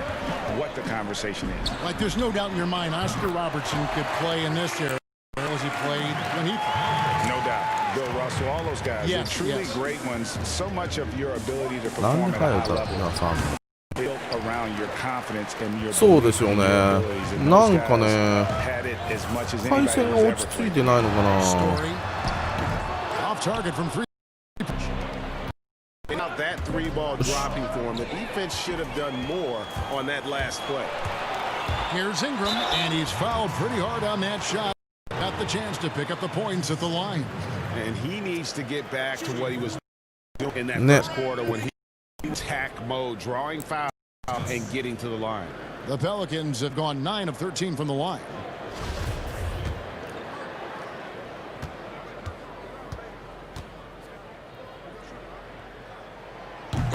what the conversation is. Like, there's no doubt in your mind, Oscar Robertson could play in this era as he played when he played. No doubt. Bill Russell, all those guys, Yes, they're truly yes. great ones. So much of your ability to なん perform で at か a よ high かってな level さん。 built around your confidence and your そうですよね。 abilities. And な those んか guys ね、 had it as much as 回 anybody 線が who's 落 ever ち着 played. いてないのかな。 Story. Off target from free. Now that three ball dropping for him, the defense should have done more on that last play. Here's Ingram, and he's fouled pretty hard on that shot. Got the chance to pick up the points at the line. And he needs to get back to what he was doing in that Net. first quarter when he was hack mode, drawing foul and getting to the line. The Pelicans have gone 9 of 13 from the line.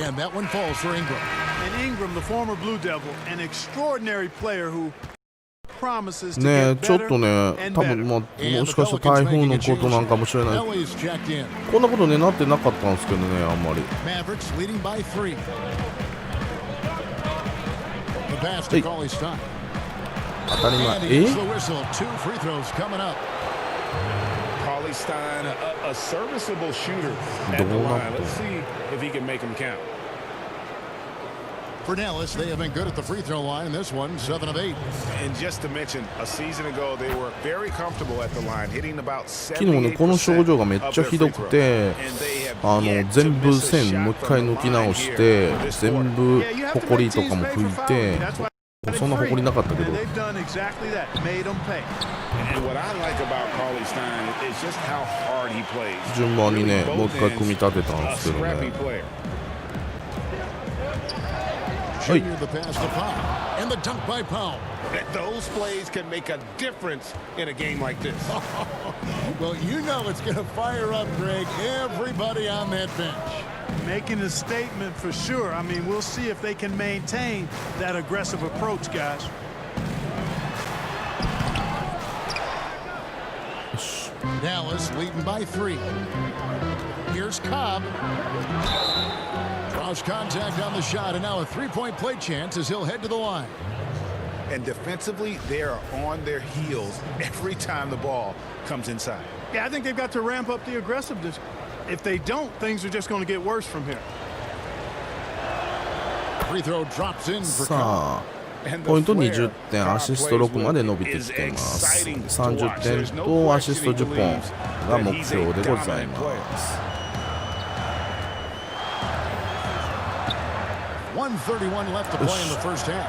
And that one falls for Ingram. And Ingram, the former Blue Devil, an extraordinary player who promises to ねえ get ちょっ better とね and 多分 better. もしかしたら台風のことなんかもしれない Ellie's checked in. こんなことねなってなかったんですけどねあんまり Mavericks leading by 3. The pass to Cauley Stein. 当たり And 前 he gets the whistle. 2 free throws coming up. Cauley Stein, a serviceable shooter at the line. Let's see if he can make them count. For Dallas, they have been good at the free throw line in this one, 7 of 8. And just to mention, a season ago, they were very comfortable at the line, hitting about 昨日ねこの症状がめっちゃひどくて全部線もう一回抜き直して全部ホコリとかも拭いてそんなホコリなかったけど And what I like about Cauley Stein is just how hard he plays. 順番にねもう一回組み立てたんですけどね Junior the pass to Powell. And the dunk by Powell. Those plays can make a difference in a game like this. Well, you know it's going to fire up, Greg, everybody on that bench. Making a statement for sure. I mean, we'll see if they can maintain that aggressive approach, guys. Dallas leading by 3. Here's Cobb. Draws contact on the shot, and now a three-point play chance as he'll head to the line. And defensively, they are on their heels every time the ball comes inside. Yeah, I think they've got to ramp up the aggressiveness. If they don't, things are just going to get worse from here. Free throw drops in for さあポイント20点アシスト6まで伸びてきてます30点とアシスト10本が目標でございます1:31 left to play in the first half.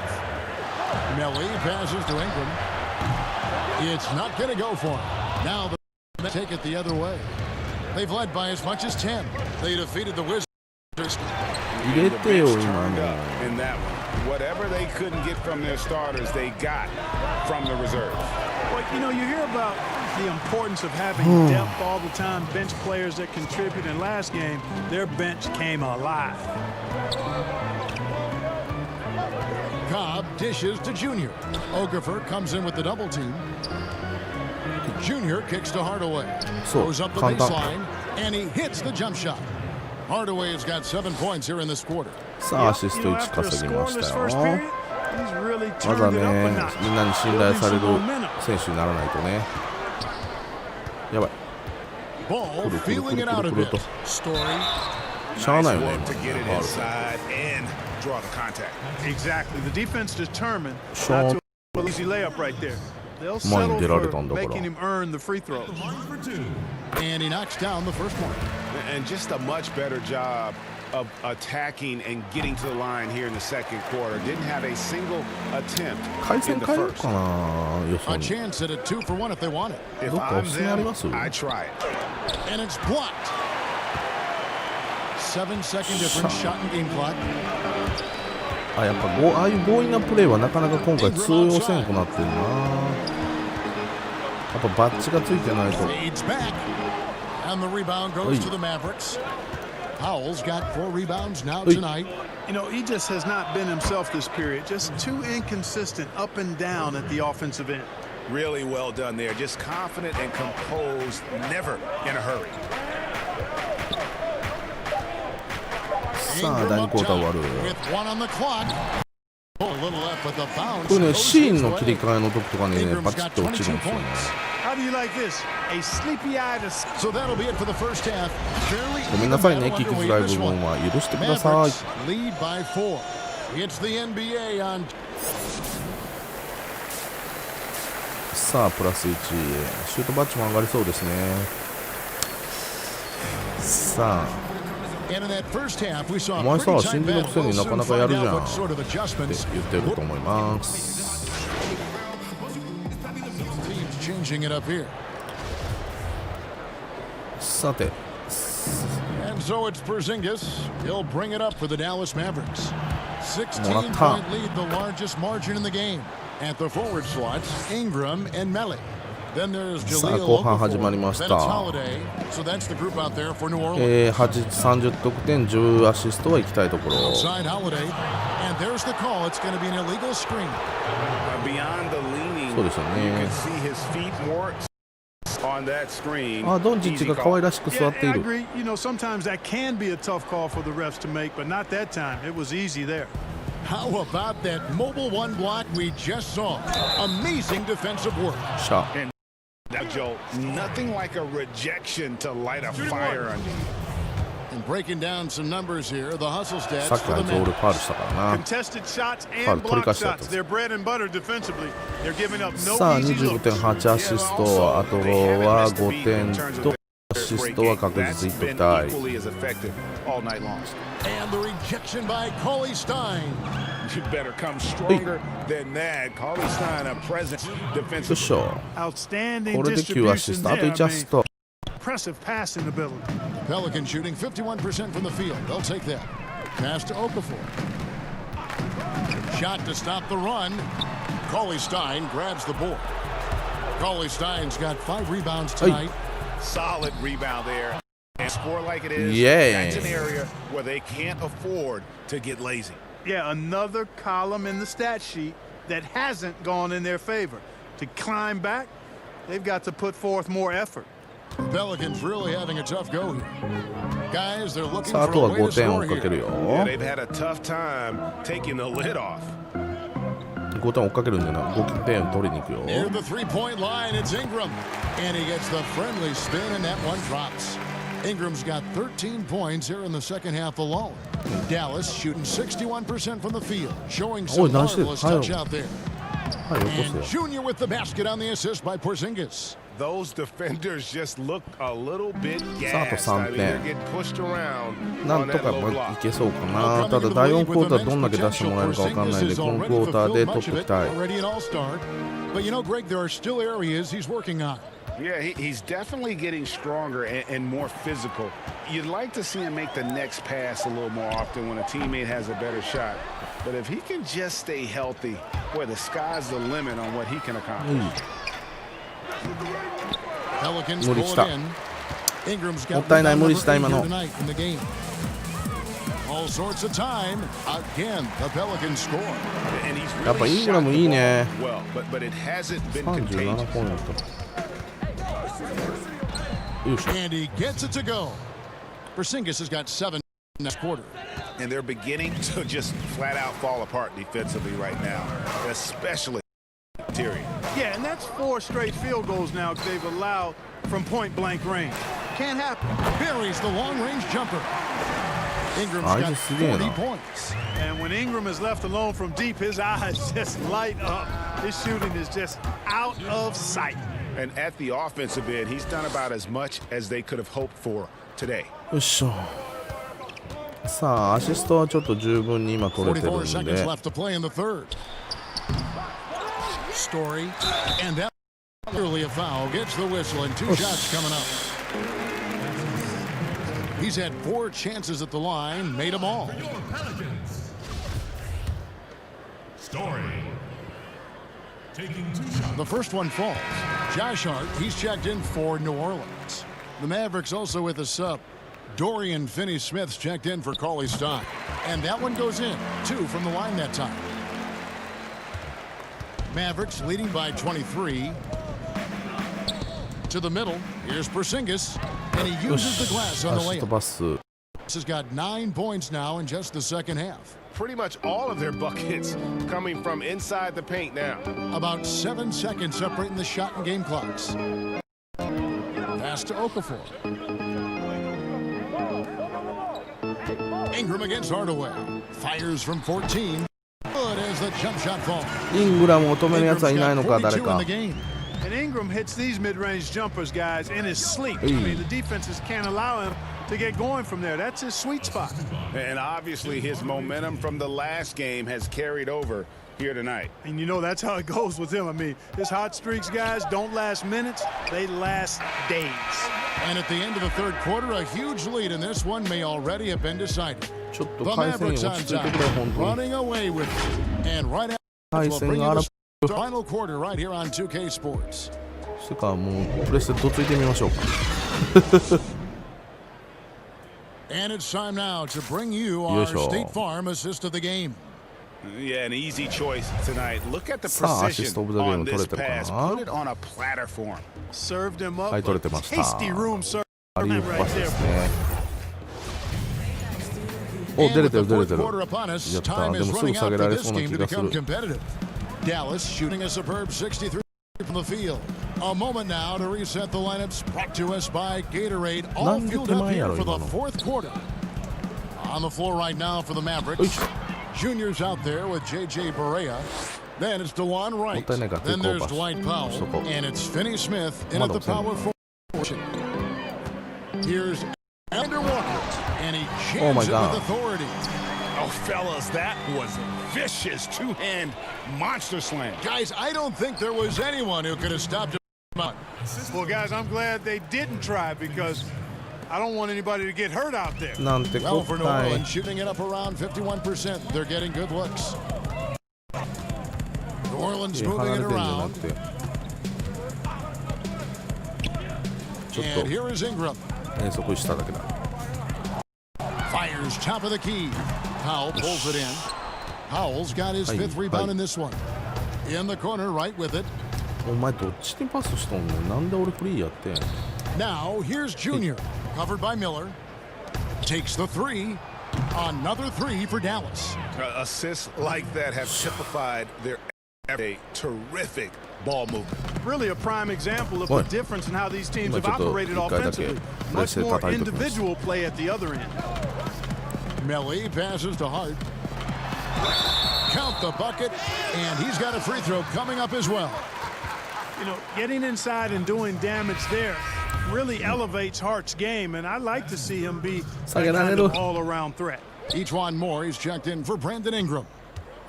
Melly passes to Ingram. It's not going to go for him. Now they take it the other way. They've led by as much as 10. They defeated the Wizards. 入れてよ今の In that one. Whatever they couldn't get from their starters, they got from the reserves. Well, you know, you hear about the importance of having depth all the time, bench players that contribute. In last game, their bench came alive. Cobb dishes to Junior. Okafor comes in with the double team. Junior kicks to Hardaway. Goes up the baseline, and he hits the jump shot. Hardaway has got 7 points here in this quarter. さあアシスト1稼ぎましたよまずはねみんなに信頼される選手にならないとねやばいくるくるくるくるくるとしゃあないよねExactly. The defense determined しゃあ not to easy layup right there. They'll 前に settle 出られた for んだから making him earn the free throws. And he knocks down the first one. And just a much better job of attacking and getting to the line here in the second quarter. Didn't have a single attempt 回線 in the 変えよう first. かな予想 A に chance at a 2 for 1 if they want it. If どっかお I'm すすめあり them, ます I try it. And it's blocked. 7-second difference shot and game clock. あやっぱああいう強引なプレーはなかなか今回通用せんくなってるなやっぱバッチがついてないと Fades back. And the rebound goes to the Mavericks. Powell's got 4 rebounds now tonight. You know, he just has not been himself this period. Just too inconsistent up and down at the offensive end. Really well done there. Just confident and composed, never in a hurry. さあ第2クォーター終わる With 1 on the clock. A little left, but the bounce これね goes シーン his の way. 切り替えの時とかにね Ingram's バチッ got と落ちるん 22 ですよね points. How do you like this? A sleepy-eyed So that'll be it for the first half. Fairly ごめんなさいね even 聞き battle づらい underway in 部 this 分 one. は許してください Mavericks lead by 4. It's the NBA on さあプラス1シュートバッチも上がりそうですねさあ And in that first half, we saw お前 a さ pretty 新 tight 人の battle. くせに We'll なか soon なかや find るじゃ out ん what sort of って adjustments 言ってると思います teams changing it up here. さて And so it's Porzingis. He'll bring it up for the Dallas Mavericks. 16-point lead, the largest margin in the game. At the forward slots, Ingram and Melly. さあ後半始まりました。30得点10アシストは行きたいところ。そうですよね。あ、ドンチッチが可愛らしく座っている。How about that mobile one block we just saw? Amazing defensive work. Shot. And Joe, nothing like a rejection to light a fire under you. And breaking down some numbers here, the hustle stats for the men. Contested shots and block shots. They're bread and butter defensively. They're giving up no easy looks. 25.8 アシスト、あとは5点とアシストは確実に取りたい。And the rejection by Cauley Stein. You better come stronger than that. Cauley Stein, a present defensive. Outstanding distribution there. Impressive passing ability. Pelican shooting 51% from the field. They'll take that. Pass to Okafor. Shot to stop the run. Cauley Stein grabs the board. Cauley Stein's got 5 rebounds tonight. Solid rebound there. And score like it is. That's an area where they can't afford to get lazy. Yeah, another column in the stat sheet that hasn't gone in their favor. To climb back, they've got to put forth more effort. Pelicans really having a tough go here. Guys, they're looking for a way to score here. Yeah, they've had a tough time taking the lid off. 5点追っかけるんじゃない。5点取りに行くよ。 Near the three-point line, it's Ingram. And he gets the friendly spin, and that one drops. Ingram's got 13 points here in the second half alone. Dallas shooting 61% from the field, showing some marvelous touch out there. And Junior with the basket on the assist by Porzingis. Those defenders just look a little bit gassed. They're getting pushed around. なんとかいけそうかな。ただ第4クォーターどんだけ出してもらえるかわかんないんで、このクォーターで取っておきたい。But you know, Greg, there are still areas he's working on. Yeah, he's definitely getting stronger and more physical. You'd like to see him make the next pass a little more often when a teammate has a better shot. But if he can just stay healthy, boy, the sky's the limit on what he can accomplish. Pelicans pull it in. Ingram's got もったいない無理した今の。 All sorts of time. Again, the Pelicans score. やっぱイングラムいいね。 37ポイント。 And he gets it to go. Porzingis has got 7 next quarter. And they're beginning to just flat out fall apart defensively right now, especially interior. Yeah, and that's 4 straight field goals now they've allowed from point-blank range. Can't happen. Buries the long-range jumper. Ingram's got 40 points. And when Ingram is left alone from deep, his eyes just light up. His shooting is just out of sight. And at the offensive end, he's done about as much as they could have hoped for today. よいしょ。さあ、アシストはちょっと十分に今取れてるんで。44 seconds left to play in the third. Story, and that clearly a foul. Gets the whistle, and 2 shots coming up. He's had 4 chances at the line, made them all. Story. Taking 2 shots. The first one falls. Josh Hart, he's checked in for New Orleans. The Mavericks also with a sub. Dorian Finney-Smith's checked in for Cauley Stein. And that one goes in. 2 from the line that time. Mavericks leading by 23. To the middle. Here's Porzingis. And he uses the glass on the layup. This has got 9 points now in just the second half. Pretty much all of their buckets coming from inside the paint now. About 7 seconds separating the shot and game clocks. Pass to Okafor. Ingram against Hardaway. Fires from 14. Good as the jump shot falls. イングラムを止めるやつはいないのか誰か。 And Ingram hits these mid-range jumpers, guys, in his sleep. I mean, the defenses can't allow him to get going from there. That's his sweet spot. And obviously his momentum from the last game has carried over here tonight. And you know that's how it goes with him. I mean, his hot streaks, guys, don't last minutes. They last days. And at the end of the third quarter, a huge lead in this one may already have been decided. The Mavericks on top, running away with it. And right after, we'll bring you the final quarter right here on 2K Sports. それかもうプレスでどついてみましょうか。And it's time now to bring you our State Farm assist of the game. Yeah, an easy choice tonight. Look at the precision on this pass. Put it on a platter for him. Served him up. はい、取れてました。Tasty room serve アリウープ right パスです there. ね。お、出れてる出れてる。 Quarter upon や us, った。 time で is もすぐ running 下げ out ら for れ this そうな game 気 to がす become る。 competitive. Dallas shooting a superb 63 from the field. A moment now to reset the lineups. Brought to us by Gatorade. All fueled up here for the fourth quarter. On the floor right now for the Mavericks. Junior's out there with J.J. Barea. Then it's DeLon Wright. Then there's Dwight Powell. And it's Finney Smith in at the power forward. Here's Andrew Walker. And he jams it with authority. Oh, fellas, that was a vicious two-hand monster slam. Guys, I don't think there was anyone who could have stopped him. Well, guys, I'm glad they didn't try because I don't want anybody to get hurt out there. Well, for New Orleans, shooting it up around 51%. They're getting good looks. New Orleans moving it around. And here is Ingram. Fires top of the key. Powell pulls it in. Powell's got his fifth rebound in this one. In the corner, right with it. お前どっちにパスしとんの？なんで俺フリーやってん？ Now here's Junior, covered by Miller. Takes the three. Another three for Dallas. Assists like that have typified their a terrific ball movement. Really a prime example of the difference in how these teams have operated offensively. Much more individual play at the other end. Melly passes to Hart. Count the bucket, and he's got a free throw coming up as well. You know, getting inside and doing damage there really elevates Hart's game, and I like to see him be that kind of all-around threat. Each one more, he's checked in for Brandon Ingram.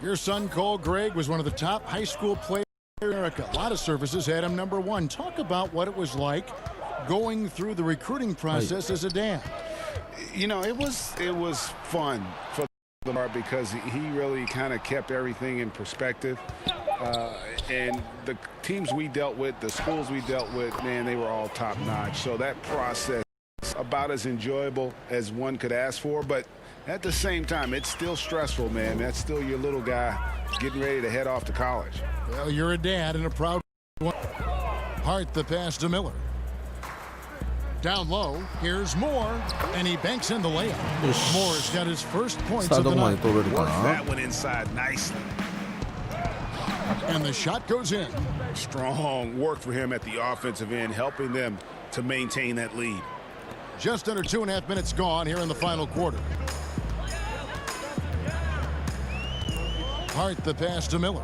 Your son, Cole Gregg, was one of the top high school players in America. A lot of services had him number one. Talk about what it was like going through the recruiting process as a dad. You know, it was fun for Lamar because he really kind of kept everything in perspective. And the teams we dealt with, the schools we dealt with, man, they were all top-notch. So that process is about as enjoyable as one could ask for. But at the same time, it's still stressful, man. That's still your little guy getting ready to head off to college. Well, you're a dad and a proud one. Hart the pass to Miller. Down low, here's Moore, and he banks in the layup. Moore's got his first points of the night. Worked that one inside nicely. And the shot goes in. Strong work for him at the offensive end, helping them to maintain that lead. Just under 2.5 minutes gone here in the final quarter. Hart the pass to Miller.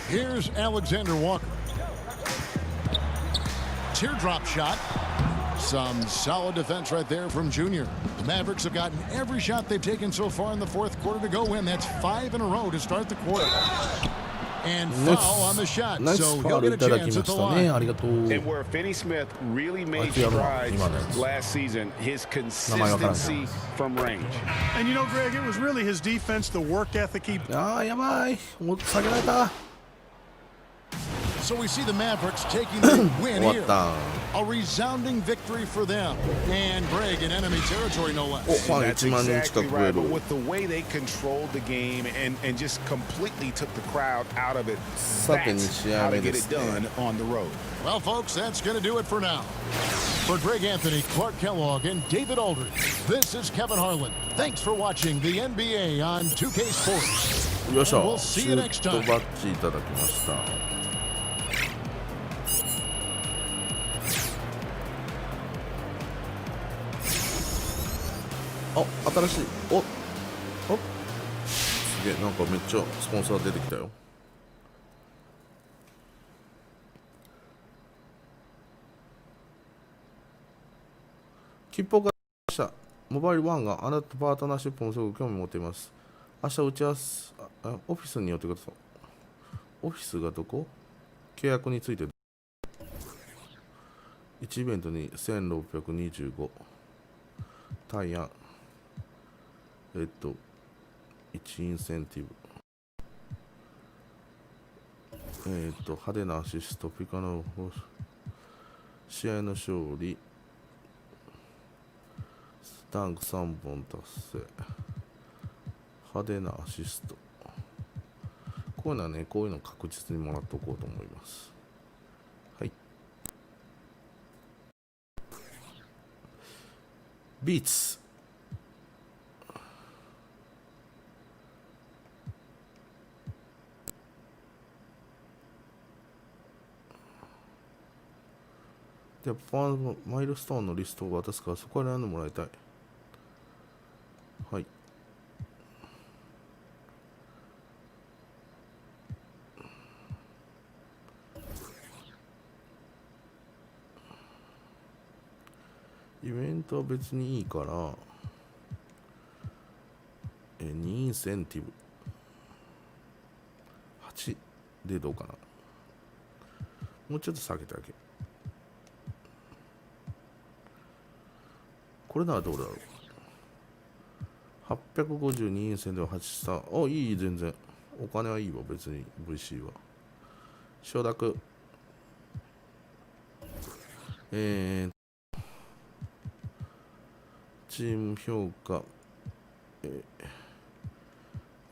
Here's Alexander Walker. Teardrop shot. Some solid defense right there from Junior. The Mavericks have gotten every shot they've taken so far in the fourth quarter to go in. That's 5 in a row to start the quarter. And foul on the shot. So he'll get a chance at the line. And where Finney Smith really made strides last season, his consistency from range. And you know, Greg, it was really his defense, the work ethic he... So we see the Mavericks taking the win here. A resounding victory for them. And Greg in enemy territory, no less. That's exactly right. But with the way they controlled the game and just completely took the crowd out of it, that's how to get it done on the road. Well, folks, that's going to do it for now. For Greg Anthony, Clark Kellogg, and David Aldridge, this is Kevin Harlan. Thanks for watching the NBA on 2K Sports. And we'll see you next time. あ、新しい。お、すげえ、なんかめっちゃスポンサー出てきたよ。切符が出ました。モバイル1があなたとパートナーシップもすごく興味持っています。明日打ち合わせ、オフィスに寄ってください。オフィスがどこ？契約について。1イベントに1625。対案。1インセンティブ。派手なアシスト、ピカの試合の勝利、ダンク3本達成、派手なアシスト。こういうのはね、こういうの確実にもらっておこうと思います。はい。ビーツ。で、マイルストーンのリストを渡すから、そこから選んでもらいたい。はい。イベントは別にいいから、2インセンティブ。8でどうかな。もうちょっと下げてあげる。これならどうだろう。852円線では8さ。お、いい、全然。お金はいいわ、別に。VC は。承諾。チーム評価。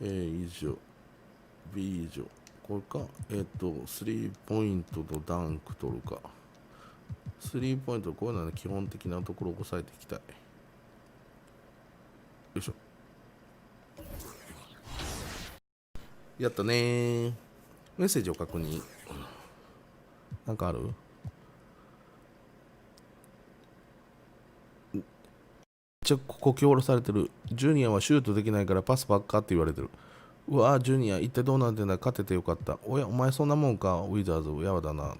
A 以上。B 以上。これか。スリーポイントとダンク取るか。スリーポイント、こういうのは、ね、基本的なところを抑えていきたい。よいしょ。やったねー。メッセージを確認。なんかある？こき下ろされてる。ジュニアはシュートできないからパスばっかって言われてる。うわぁ、ジュニア、一体どうなってんだ。勝ててよかった。おや、お前そんなもんか。ウィザーズ、やわだな。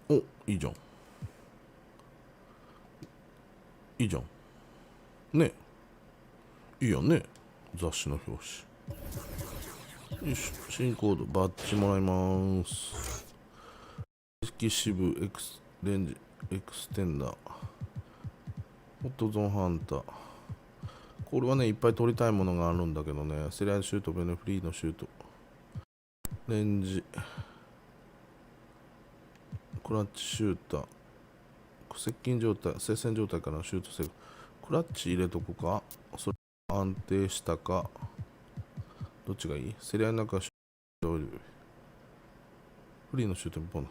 お、いいじゃん。いいじゃん。ねえ。いいよね。雑誌の表紙。よいしょ。新コード、バッジもらいます。式支部、レンジ、エクステンダー。ホットゾーンハンター。これはね、いっぱい取りたいものがあるんだけどね。セリアシュート、ベネフリーのシュート。レンジ。クラッチシューター。接近状態、接戦状態からのシュートセーブ。クラッチ入れとくか。それ安定したか。どっちがいい？セリアの中シュート。フリーのシュート1本。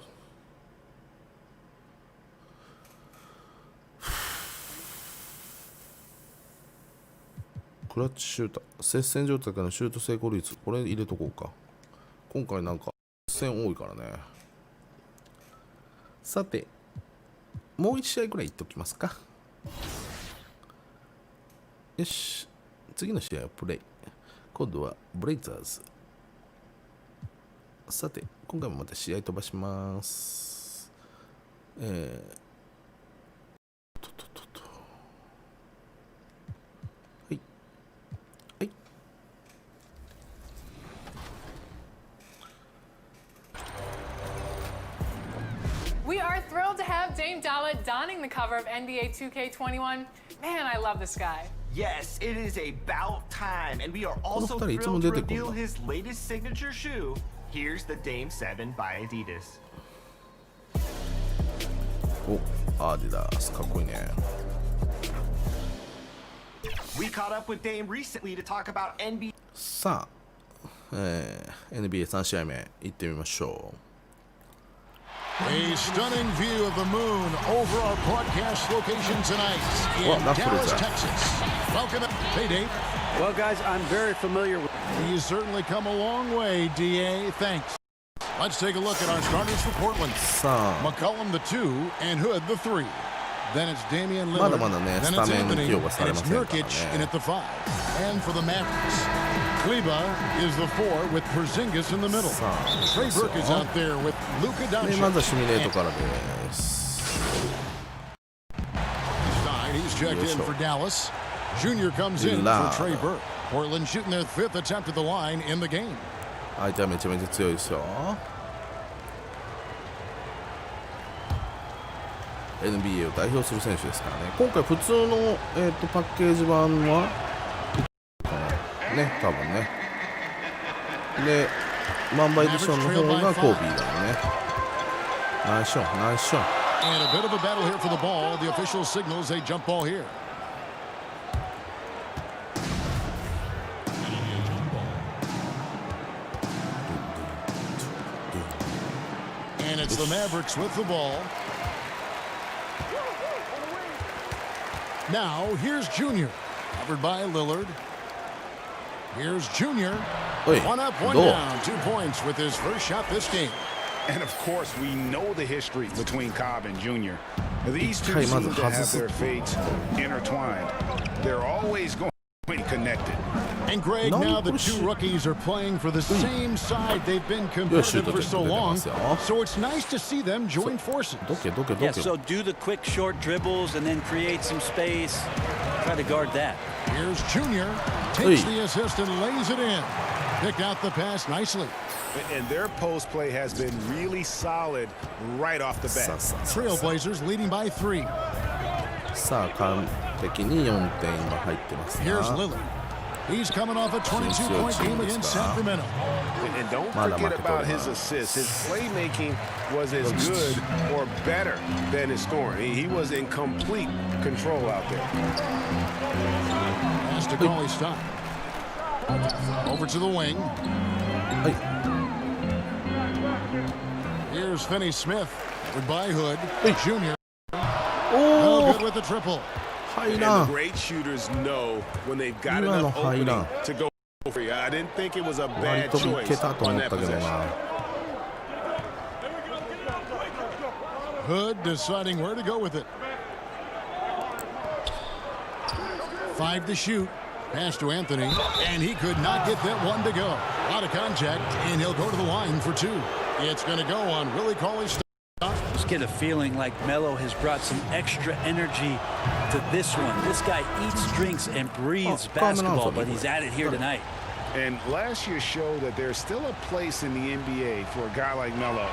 クラッチシューター。接戦状態からのシュート成功率。これ入れとこうか。今回なんか、接戦多いからね。さて、もう1試合くらいいっときますか。よし。次の試合はプレイ。今度はブレイザーズ。さて、今回もまた試合飛ばします。はい。はい。We are thrilled to have Dame Dalla donning the cover of NBA 2K21. Man, I love this guy. Yes, it is about time, and we are also thrilled to reveal his latest signature shoe. Here's the Dame 7 by Adidas. お、アディダス、かっこいいね。We caught up with Dame recently to talk about NBA. さあ、NBA 3試合目行ってみましょう。A stunning view of the moon over our broadcast location tonight in Dallas, Texas. Welcome. Hey, Dave. Well, guys, I'm very familiar with... You certainly come a long way, DA. Thanks. Let's take a look at our starters for Portland. McCollum, the 2, and Hood, the 3. Then it's Damian Lillard. Then it's Anthony, and it's Nurkic in at the 5. And for the Mavericks, Kleba is the 4 with Porzingis in the middle. Trey Burke is out there with LukaDoncic. He's checked in for Dallas. Junior comes in for Trey Burke. Portland shooting their 5th attempt at the line in the game. 相手はめちゃめちゃ強いですよ。NBA を代表する選手ですからね。今回普通の、パッケージ版はね、多分ね。で、マンバエディションの方がコービーだよね。ナイスション、ナイスション。And a bit of a battle here for the ball. The official signals a jump ball here. And it's the Mavericks with the ball. Now, here's Junior. Covered by Lillard. Here's Junior. One up, one down. 2 points with his first shot this game. And of course, we know the history between Cobb and Junior. These two seem to have their fates intertwined. They're always going to be connected. And Greg, now the two rookies are playing for the same side. They've been competitive for so long, so it's nice to see them join forces. Yeah, so do the quick short dribbles and then create some space. Try to guard that. Here's Junior. Takes the assist and lays it in. Picked out the pass nicely. And their post play has been really solid right off the bat. Trailblazers leading by 3. さあ完璧に4点今入ってますが Here's Lillard. He's coming off a 22-point game against Sacramento. And don't forget about his assists. His playmaking was as good or better than his scoring. He was in complete control out there. Has to call his stop. Over to the wing. Here's Finney Smith. Goodbye Hood. Junior. Oh, good with the triple. And the great shooters know when they've got enough opening to go for you. I didn't think it was a bad choice on that possession. Hood deciding where to go with it. 5 to shoot. Pass to Anthony, and he could not get that one to go. Out of contact, and he'll go to the line for 2. It's going to go on Willie Cauley's stop. Just get a feeling like Melo has brought some extra energy to this one. This guy eats, drinks, and breathes basketball, but he's at it here tonight. And last year showed that there's still a place in the NBA for a guy like Melo.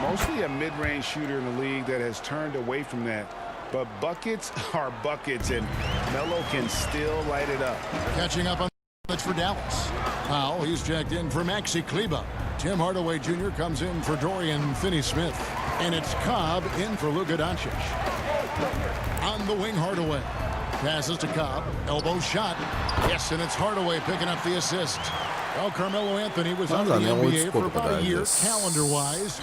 Mostly a mid-range shooter in the league that has turned away from that. But buckets are buckets, and Melo can still light it up. Catching up on that's for Dallas. Powell, he's checked in for Maxi Kleba. Tim Hardaway Jr. comes in for Dorian Finney-Smith. And it's Cobb in for LukaDoncic. On the wing, Hardaway. Passes to Cobb. Elbow shot. Yes, and it's Hardaway picking up the assist. Well, Carmelo Anthony was out of the NBA for about a year, calendar-wise.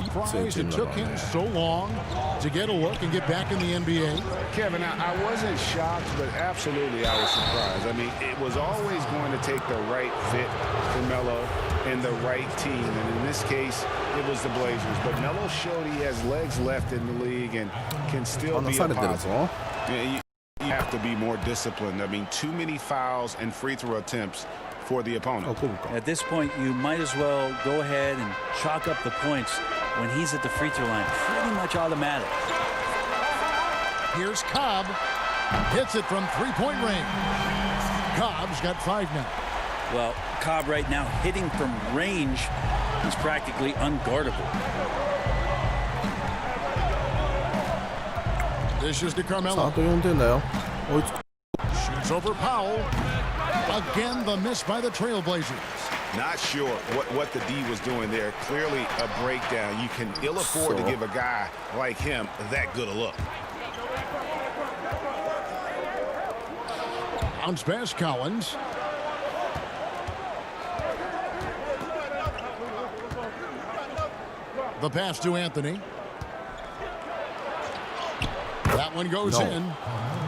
Surprised it took him so long to get a look and get back in the NBA. Kevin, I wasn't shocked, but absolutely I was surprised. I mean, it was always going to take the right fit for Melo and the right team. And in this case, it was the Blazers. But Melo showed he has legs left in the league and can still be a positive. Yeah, you have to be more disciplined. I mean, too many fouls and free throw attempts for the opponent. At this point, you might as well go ahead and chalk up the points when he's at the free throw line. Pretty much automatic. Here's Cobb. Hits it from three-point range. Cobb's got 5 now. Well, Cobb right now hitting from range is practically unguardable. This is to Carmelo. Shoots over Powell. Again, the miss by the Trailblazers. Not sure what the D was doing there. Clearly a breakdown. You can ill afford to give a guy like him that good a look. Bounce pass Collins. The pass to Anthony. That one goes in.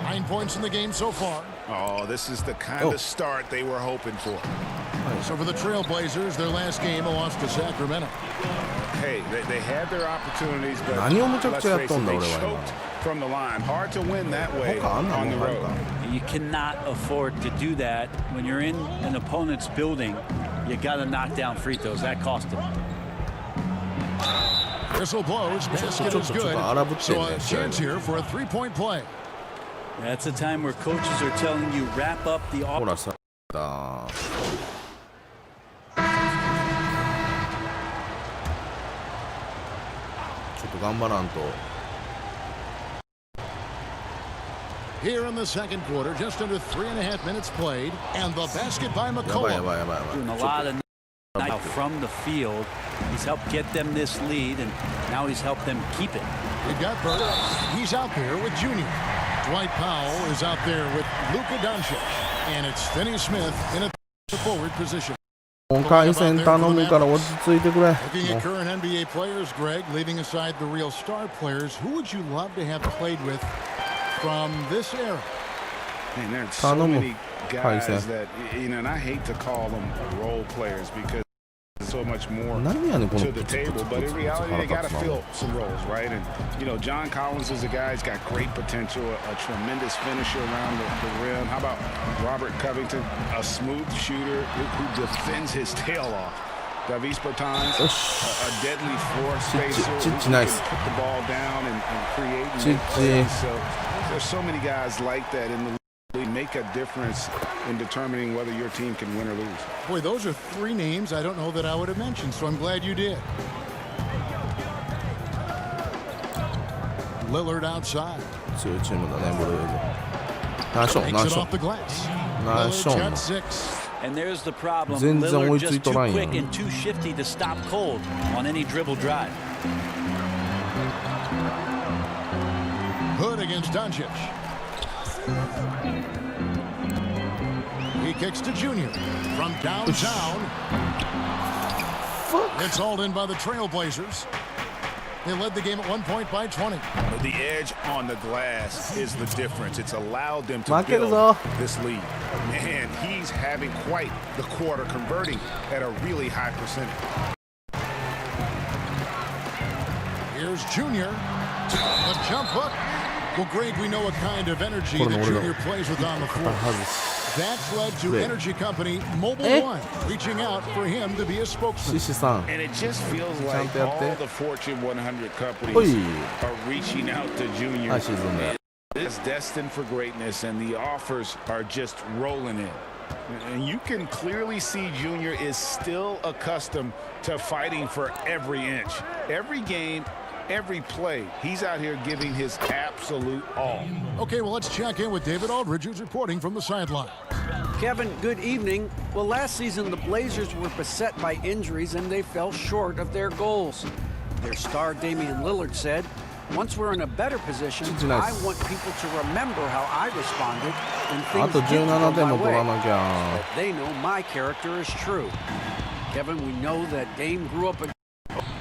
9 points in the game so far. Oh, this is the kind of start they were hoping for. So for the Trailblazers, their last game, a loss to Sacramento. Hey, they had their opportunities, but let's face it, they choked from the line. Hard to win that way on the road. You cannot afford to do that when you're in an opponent's building. You got to knock down free throws. That cost them. Whistle blows. Basket is good. So a chance here for a three-point play. That's a time where coaches are telling you wrap up the offense. Here in the second quarter, just under 3.5 minutes played, and the basket by McCollum. Doing a lot of now from the field. He's helped get them this lead, and now he's helped them keep it. We've got Burke. He's out there with Junior. Dwight Powell is out there with LukaDoncic, and it's Finney Smith in a forward position. 回戦頼むから落ち着いてくれ。 Looking at current NBA players, Greg, leaving aside the real star players, who would you love to have played with from this era? Man, there's so many guys that, you know, and I hate to call them role players because there's so much more to the table, but in reality, they got to fill some roles, right? And, you know, John Collins is a guy who's got great potential, a tremendous finisher around the rim. How about Robert Covington, a smooth shooter who defends his tail off? Davis Bertans, a deadly floor spacer who can put the ball down and create. So there's so many guys like that in the league. They make a difference in determining whether your team can win or lose. Boy, those are 3 names I don't know that I would have mentioned, so I'm glad you did. Lillard outside. Takes it off the glass. Lillard's got 6. And there's the problem. Lillard just too quick and too shifty to stop cold on any dribble drive. Hood against Doncic. He kicks to Junior from downtown. It's hauled in by the Trailblazers. They led the game at 1 point by 20. The edge on the glass is the difference. It's allowed them to build this lead. Man, he's having quite the quarter, converting at a really high percentage. Here's Junior. A jump hook. Well, Greg, we know what kind of energy that Junior plays with on the floor. That's led to energy company Mobile One reaching out for him to be a spokesman. And it just feels like all the Fortune 100 companies are reaching out to Junior. It's destined for greatness, and the offers are just rolling in. And you can clearly see Junior is still accustomed to fighting for every inch. Every game, every play, he's out here giving his absolute all. Okay, well, let's check in with David Aldridge, who's reporting from the sideline. Kevin, good evening. Well, last season, the Blazers were beset by injuries, and they fell short of their goals. Their star, Damian Lillard, said, "Once we're in a better position, I want people to remember how I responded when things didn't go my way. But they know my character is true." Kevin, we know that Dame grew up in a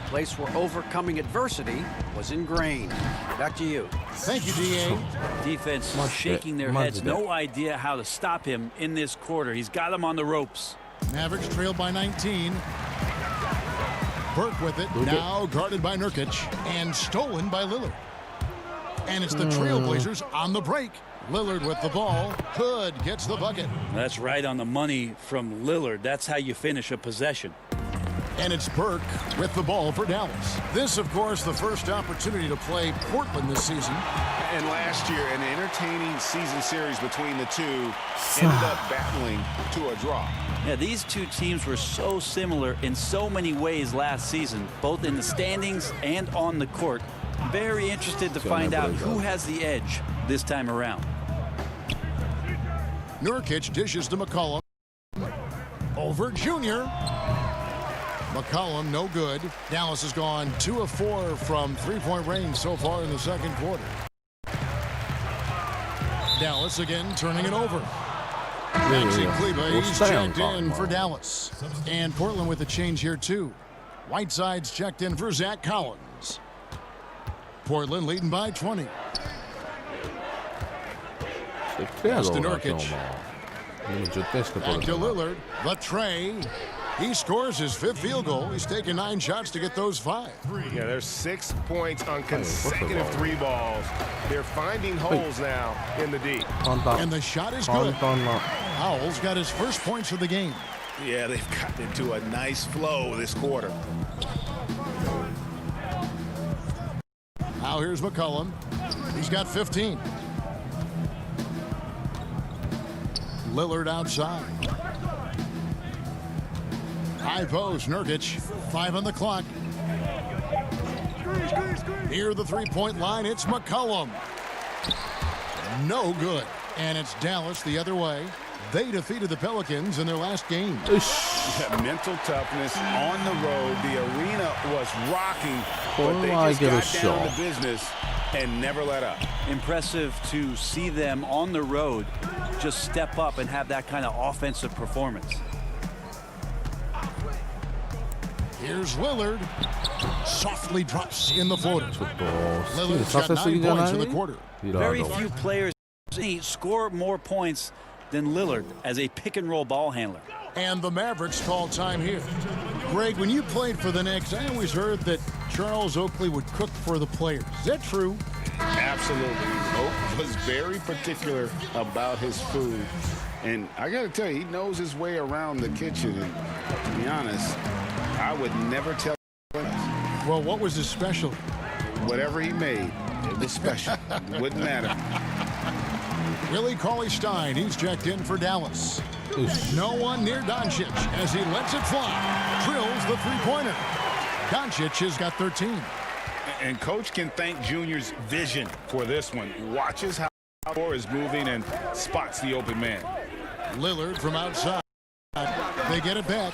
place where overcoming adversity was ingrained. Back to you. Thank you, D.A. Defense shaking their heads. No idea how to stop him in this quarter. He's got him on the ropes. Mavericks trailed by 19. Burke with it, now guarded by Nurkic, and stolen by Lillard. And it's the Trailblazers on the break. Lillard with the ball. Hood gets the bucket. That's right on the money from Lillard. That's how you finish a possession. And it's Burke with the ball for Dallas. This, of course, the first opportunity to play Portland this season. And last year, an entertaining season series between the two ended up battling to a draw. Yeah, these two teams were so similar in so many ways last season, both in the standings and on the court. Very interested to find out who has the edge this time around. Nurkic dishes to McCollum. Over Junior. McCollum, no good. Dallas has gone 2 of 4 from three-point range so far in the second quarter. Dallas again turning it over. Maxi Kleber, he's checked in for Dallas. And Portland with a change here, too. Whiteside's checked in for Zach Collins. Portland leading by 20. Pass to Nurkic. Back to Lillard. The tray. He scores his 5th field goal. He's taken 9 shots to get those 5. Yeah, there's 6 points on consecutive 3 balls. They're finding holes now in the D. And the shot is good. Howell's got his first points of the game. Yeah, they've gotten into a nice flow this quarter. Now here's McCollum. He's got 15. Lillard outside. High post, Nurkic, 5 on the clock. Near the three-point line, it's McCollum. No good. And it's Dallas the other way. They defeated the Pelicans in their last game. Mental toughness on the road. The arena was rocking, but they just got down to business and never let up. Impressive to see them on the road just step up and have that kind of offensive performance. Here's Lillard. Softly drops in the floater. Lillard's got 9 points in the quarter. Very few players score more points than Lillard as a pick-and-roll ball handler. And the Mavericks call time here. Greg, when you played for the Knicks, I always heard that Charles Oakley would cook for the players. Is that true? Absolutely. Oak was very particular about his food. And I got to tell you, he knows his way around the kitchen. And to be honest, I would never tell him. Well, what was his specialty? Whatever he made, it was special. Wouldn't matter. Willie Cauley-Stein, he's checked in for Dallas. No one near Doncic as he lets it fly. Drills the three-pointer. Doncic has got 13. And Coach can thank Junior's vision for this one. Watches how the floor is moving and spots the open man. Lillard from outside. They get it back.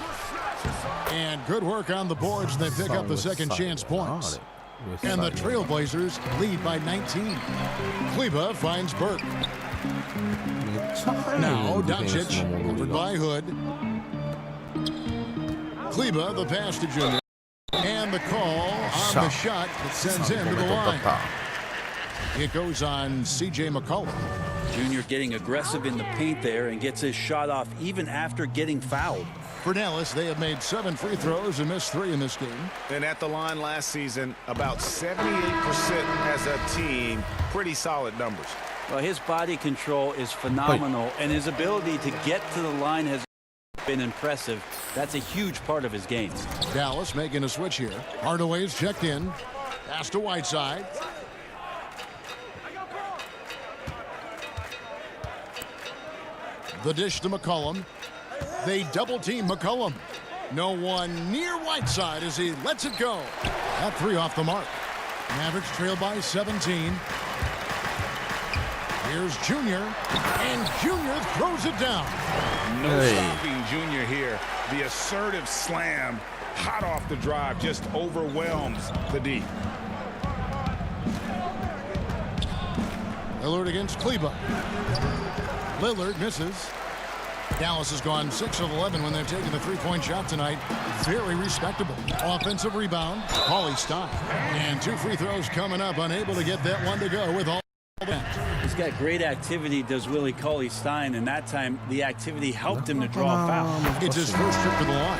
And good work on the boards. They pick up the second chance points. And the Trailblazers lead by 19. Kleba finds Burke. Now Doncic over by Hood. Kleba, the pass to Junior. And the call on the shot that sends him to the line. It goes on C.J. McCollum. Junior getting aggressive in the paint there and gets his shot off even after getting fouled. For Dallas, they have made 7 free throws and missed 3 in this game. And at the line last season, about 78% as a team. Pretty solid numbers. Well, his body control is phenomenal, and his ability to get to the line has been impressive. That's a huge part of his game. Dallas making a switch here. Hardaway's checked in. Pass to Whiteside. The dish to McCollum. They double-team McCollum. No one near Whiteside as he lets it go. That 3 off the mark. Mavericks trail by 17. Here's Junior, and Junior throws it down. No stopping Junior here. The assertive slam, hot off the drive, just overwhelms the D. Lillard against Kleba. Lillard misses. Dallas has gone 6 of 11 when they've taken the three-point shot tonight. Very respectable. Offensive rebound, Cauley-Stein. And 2 free throws coming up, unable to get that one to go with all that. He's got great activity, does Willie Cauley-Stein, and that time the activity helped him to draw a foul. It's his first trip to the line.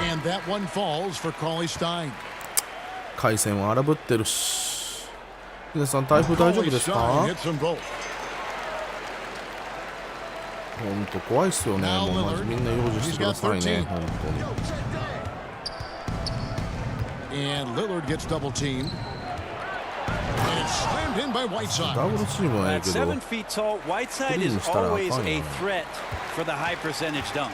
And that one falls for Cauley-Stein. 回線は荒ぶってるし。皆さん台風大丈夫ですか？本当怖いっすよね。もうマジみんな用心してくださいね。本当に。And Lillard gets double teamed. And it's slammed in by Whiteside. At 7 feet tall, Whiteside is always a threat for the high percentage dunk.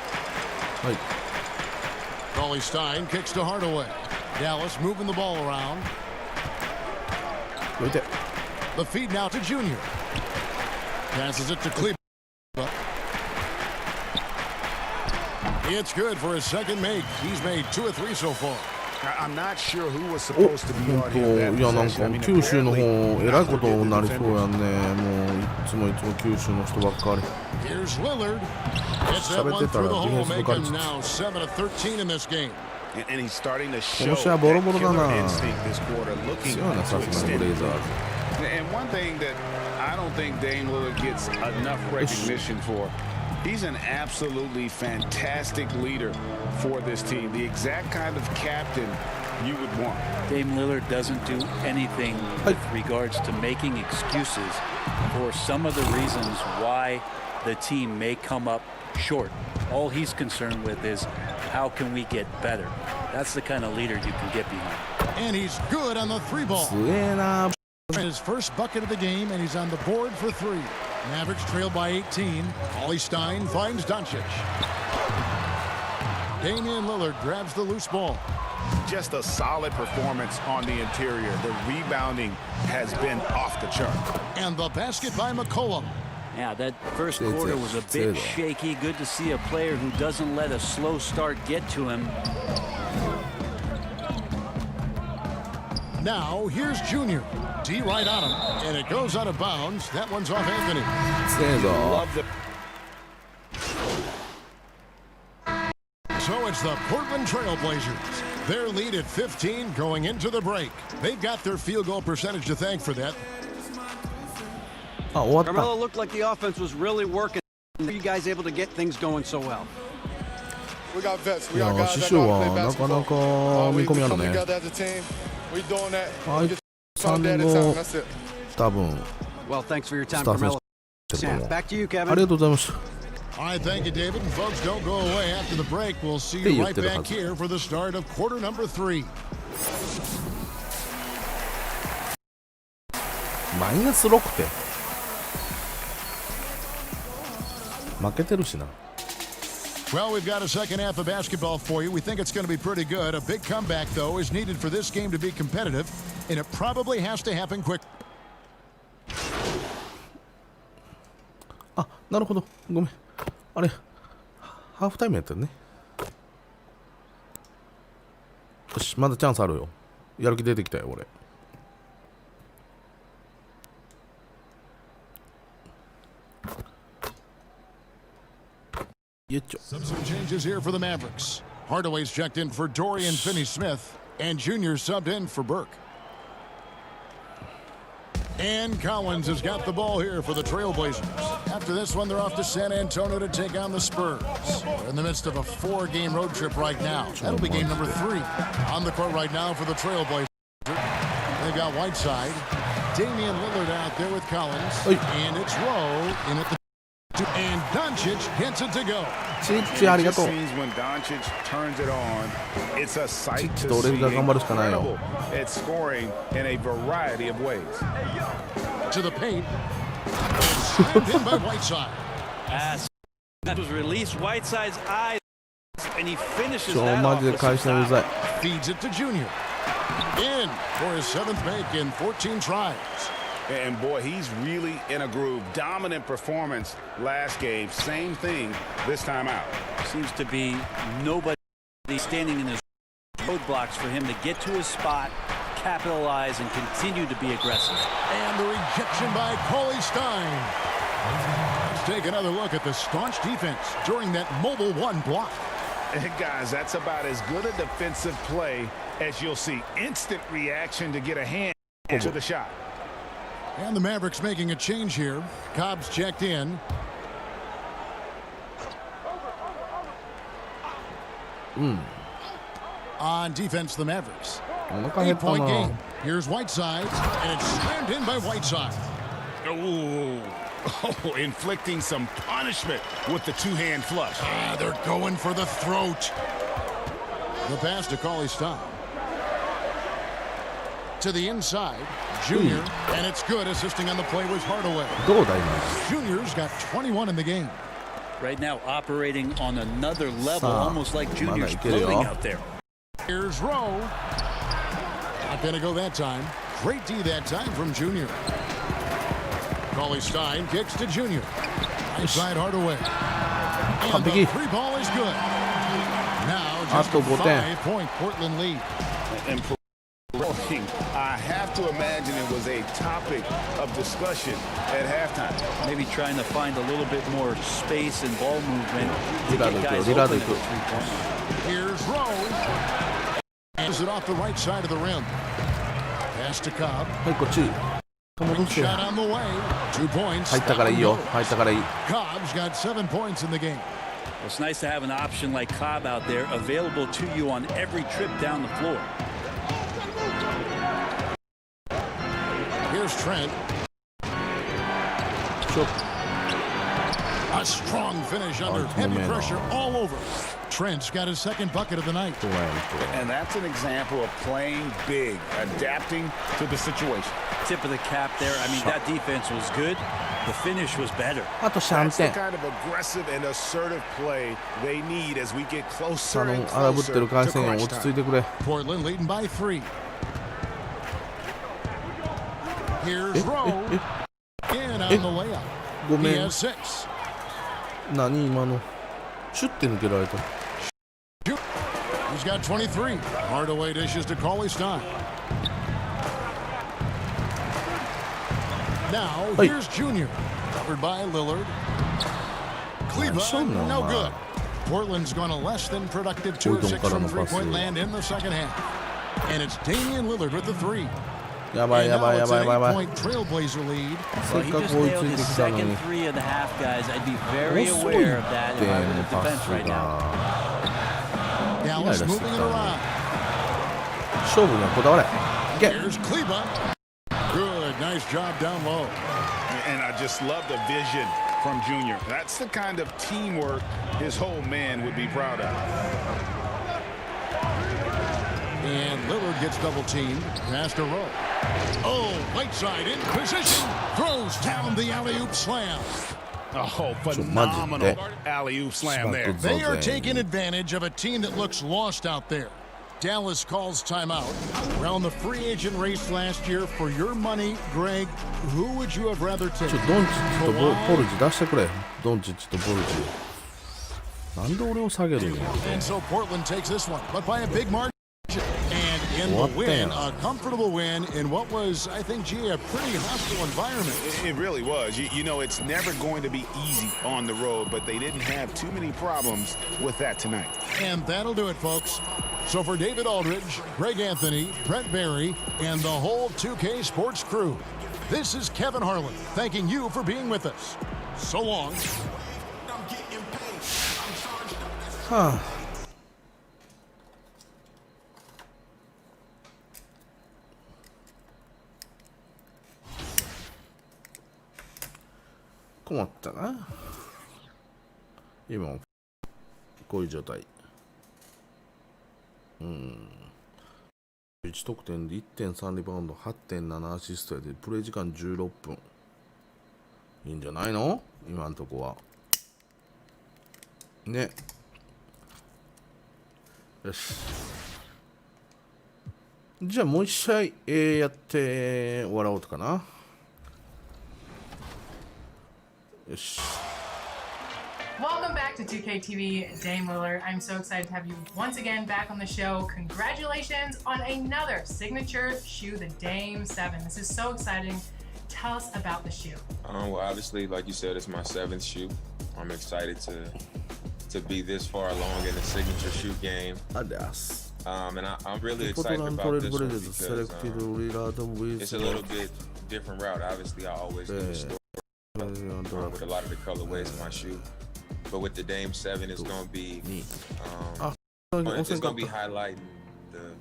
Cauley-Stein kicks to Hardaway. Dallas moving the ball around. The feed now to Junior. Passes it to Kleba. It's good for his second make. He's made 2 of 3 so far. I'm not sure who was supposed to be on here. いやなんか九州の方えらいことになりそうやんね。もういつも九州の人ばっかり。Here's Lillard. Gets that one through the hole, making now 7 of 13 in this game. And he's starting to show that killer instinct this quarter, looking to extend it. And one thing that I don't think Dame Lillard gets enough recognition for, he's an absolutely fantastic leader for this team. The exact kind of captain you would want. Dame Lillard doesn't do anything with regards to making excuses for some of the reasons why the team may come up short. All he's concerned with is how can we get better. That's the kind of leader you can get behind. And he's good on the 3-ball. His first bucket of the game, and he's on the board for 3. Mavericks trail by 18. Cauley-Stein finds Doncic. Damian Lillard grabs the loose ball. just a solid performance on the interior. The rebounding has been off the chart. And the basket by McCollum. Yeah, that first quarter was a bit shaky. Good to see a player who doesn't let a slow start get to him. Now, here's Junior. D right on him, and it goes out of bounds. That one's off Anthony. So it's the Portland Trail Blazers. Their lead at 15 going into the break. They've got their field goal percentage to thank for that. Carmelo looked like the offense was really working. Are you guys able to get things going so well? We got vets. We got guys that know how to play basketball. We come together as a team. We doing that. We just come day at a time. That's it. Well, thanks for your time, Carmelo. Back to you, Kevin. All right, thank you, David. And folks, don't go away after the break. We'll see you right back here for the start of quarter number 3. -6って負けてるしな。Well, we've got a second half of basketball for you. We think it's going to be pretty good. A big comeback, though, is needed for this game to be competitive, and it probably has to happen quick. あ、なるほど。ごめん。あれ、ハーフタイムやったよね。よし、まだチャンスあるよ。やる気出てきたよ、俺。Some changes here for the Mavericks. Hardaway's checked in for Dorian Finney-Smith, and Junior subbed in for Burke. And Collins has got the ball here for the Trailblazers. After this one, they're off to San Antonio to take on the Spurs. They're in the midst of a 4-game road trip right now. That'll be game number 3. On the court right now for the Trailblazers. They've got Whiteside. Damian Lillard out there with Collins. And it's Rowe in at the and Doncic gets it to go. When Doncic turns it on, it's a sight to see. Incredible at scoring in a variety of ways. To the paint. Slammed in by Whiteside. That was released Whiteside's eyes, and he finishes that off with some style. Feeds it to Junior. In for his 7th make in 14 tries. And boy, he's really in a groove. Dominant performance last game. Same thing this time out. Seems to be nobody standing in his roadblocks for him to get to his spot, capitalize, and continue to be aggressive. And the rejection by Cauley Stein. Let's take another look at the staunch defense during that mobile 1 block. And guys, that's about as good a defensive play as you'll see. Instant reaction to get a hand to the shot. And the Mavericks making a change here. Cobb's checked in. On defense, the Mavericks. 8-point game. Here's Whiteside, and it's slammed in by Whiteside. Oh, inflicting some punishment with the 2-hand flush. They're going for the throat. The pass to Cauley Stein. To the inside, Junior, and it's good. Assisting on the play was Hardaway. Junior's got 21 in the game. Right now operating on another level, almost like Junior's floating out there. Here's Rowe. Not going to go that time. Great D that time from Junior. Cauley Stein kicks to Junior. Inside Hardaway. And the 3 ball is good. Now just a 5-point Portland lead. And I have to imagine it was a topic of discussion at halftime. Maybe trying to find a little bit more space and ball movement to get guys open at the 3-point. Here's Rowe. And it off the right side of the rim. Pass to Cobb. Shot on the way. 2 points. Cobb's got 7 points in the game. Well, it's nice to have an option like Cobb out there available to you on every trip down the floor. Here's Trent. A strong finish under heavy pressure all over. Trent's got his 2nd bucket of the night. And that's an example of playing big, adapting to the situation. Tip of the cap there. I mean, that defense was good. The finish was better. あと3 That's the 点 kind of aggressive and assertive play they need as we get closer 荒 and ぶってる closer 回 to 線を crunch 落ち着い time. てくれ Portland leading by 3. Here's Rowe. In on the layup. ご He めん has 6. 何今のシュッて抜けられた He's got 23. Hardaway dishes to Cauley-Stein. Now, Hey. here's Junior. Covered by Lillard. Kleba, Son, no man. good. Portland's gone a less than productive 2 of 6 from three-point land in the second half. And it's Damian Lillard with the 3. やばい And やば now いや it's ばい an やばい 8-point Trailblazer lead. せ Well, っ he か just く追いつ nailed いて his きたのに second three of the half, guys. I'd be very 遅い aware っ of that て if I were も the パ defense ス right が now. イライ Dallas ラして moving き it たのに around. 勝負にはこだわれ Here's Kleba. Good, nice job down low. And I just love the vision from Junior. That's the kind of teamwork his whole man would be proud of. And Lillard gets double teamed. Pass to Rowe. Oh, Whiteside in position. Throws down the alley-oop slam. Oh, phenomenal alley-oop slam there. They are taking advantage of a team that looks lost out there. Dallas calls timeout. Around the free agent race last year, for your money, Greg, who would you have rather ちょ taken? ドンチッチとポルジ出してくれドンチッチとポルジなんで俺を下げるんや And so Portland takes this one, but by a big margin. And in the win, a comfortable win in what was, I think, G, a pretty hostile environment. It really was. You know, it's never going to be easy on the road, but they didn't have too many problems with that tonight. And that'll do it, folks. So for David Aldridge, Greg Anthony, Brett Barry, and the whole 2K Sports crew, this is Kevin Harlan thanking you for being with us. So long. はあ困ったな今こういう状態1得点で 1.3 リバウンド 8.7 アシストやでプレイ時間16分いいんじゃないの今のとこはねよしじゃあもう一試合、やって終わろうかなよし Welcome back to 2K TV, Dame Lillard. I'm so excited to have you once again back on the show. Congratulations on another signature shoe, the Dame 7. This is so exciting. Tell us about the shoe. Well, obviously, like you said, it's my 7th shoe. I'm excited to be this far along in the signature shoe game. And I'm really excited about this one because it's a little bit different route. Obviously, I always do the store with a lot of the colorways of my shoe. But with the Dame 7, it's going to be it's going to be highlighting the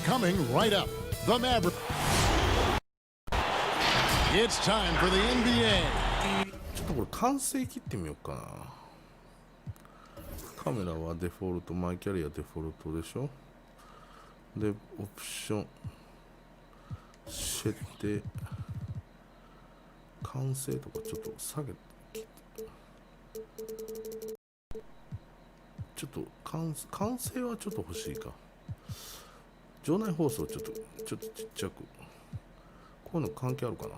Coming right up, the Mavericks. It's time for the NBA. ちょっとこれ完成切ってみようかなカメラはデフォルトマイキャリアデフォルトでしょでオプション設定完成とかちょっと下げてちょっと完成はちょっと欲しいか場内放送ちょっとちっちゃくこういうの関係あるかな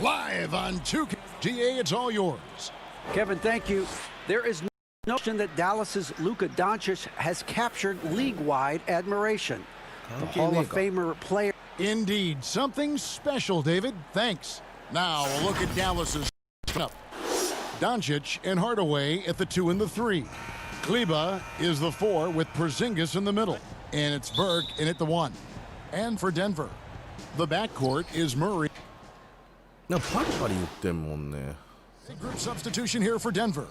Live on 2K. GA, it's all yours. Kevin, thank you. There is no notion that Dallas's LukaDoncic has captured league-wide admiration. The Hall of Famer player. Indeed, something special, David. Thanks. Now a look at Dallas's up. Doncic and Hardaway at the 2 and the 3. Kleba is the 4 with Porzingis in the middle. And it's Burke in at the 1. And for Denver, the backcourt is Murray. Now, Group substitution here for Denver.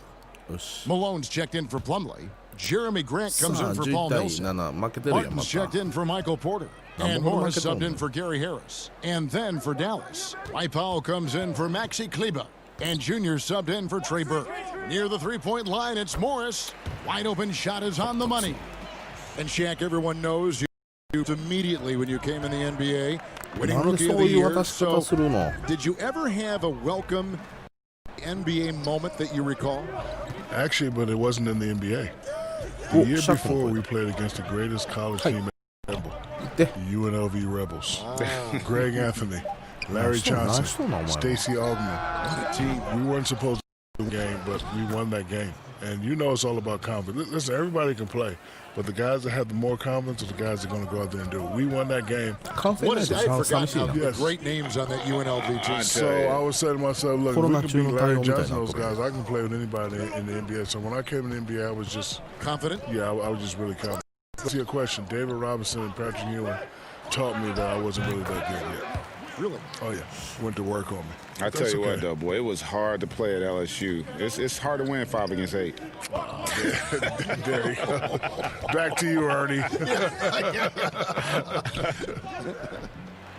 Malone's checked in for Plumlee. Jeremy Grant comes in for Paul Millsap. Martin's checked in for Michael Porter. And Morris subbed in for Gary Harris. And then for Dallas, Powell comes in for Maxi Kleba. And Junior subbed in for Trey Burke. Near the three-point line, it's Morris. Wide open shot is on the money. And Shaq, everyone knows you immediately when you came in the NBA, winning Rookie of the Year. So, did you ever have a welcome NBA moment that you recall? Actually, but it wasn't in the NBA. The year before, we played against the greatest college team ever, the UNLV Rebels. Greg Anthony, Larry Johnson, Stacey Augmon. We weren't supposed to win the game, but we won that game. And you know it's all about confidence. Listen, everybody can play, but the guys that have the more confidence are the guys that are going to go out there and do it. We won that game. What is that? I forgot how the great names on that UNLV team. So I was saying to myself, look, we could beat Larry Johnson, those guys. I can play with anybody in the NBA. So when I came in the NBA, I was just confident. Yeah, I was just really confident. To your question, David Robinson and Patrick Ewing taught me that I wasn't really that good yet. Really? Oh, yeah. Went to work on me. I tell you what, though, boy, it was hard to play at LSU. It's hard to win 5 against 8. There you go. Back to you, Ernie.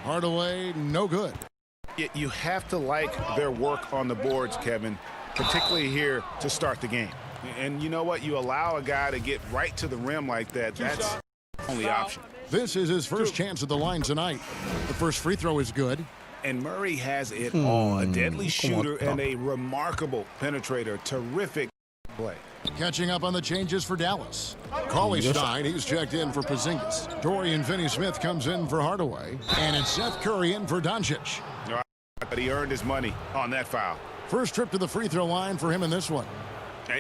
Hardaway, no good. You have to like their work on the boards, Kevin, particularly here to start the game. And you know what? You allow a guy to get right to the rim like that. That's the only option. This is his first chance at the line tonight. The first free throw is good. And Murray has it all. A deadly shooter and a remarkable penetrator. Terrific play. Catching up on the changes for Dallas. Cauley Stein, he's checked in for Porzingis. Dorian Finney-Smith comes in for Hardaway. And it's Seth Curry in for Doncic. But he earned his money on that foul. First trip to the free throw line for him in this one.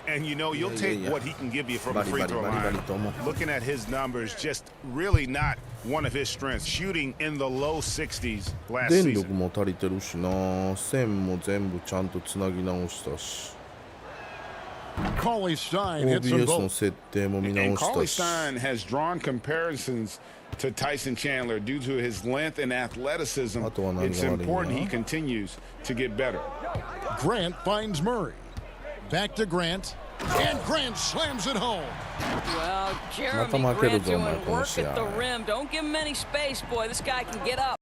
And you know, you'll take what he can give you from the free throw line. Looking at his numbers, just really not one of his strengths. Shooting in the low 60s last season. 電力も足りてるしな、線も全部ちゃんとつなぎ直したし。Cauley Stein hits them both. And Cauley Stein has drawn comparisons to Tyson Chandler due to his length and athleticism. It's important he continues to get better. Grant finds Murray. Back to Grant, and Grant slams it home. Well, Jeremy Grant doing work at the rim. Don't give him any space, boy. This guy can get up.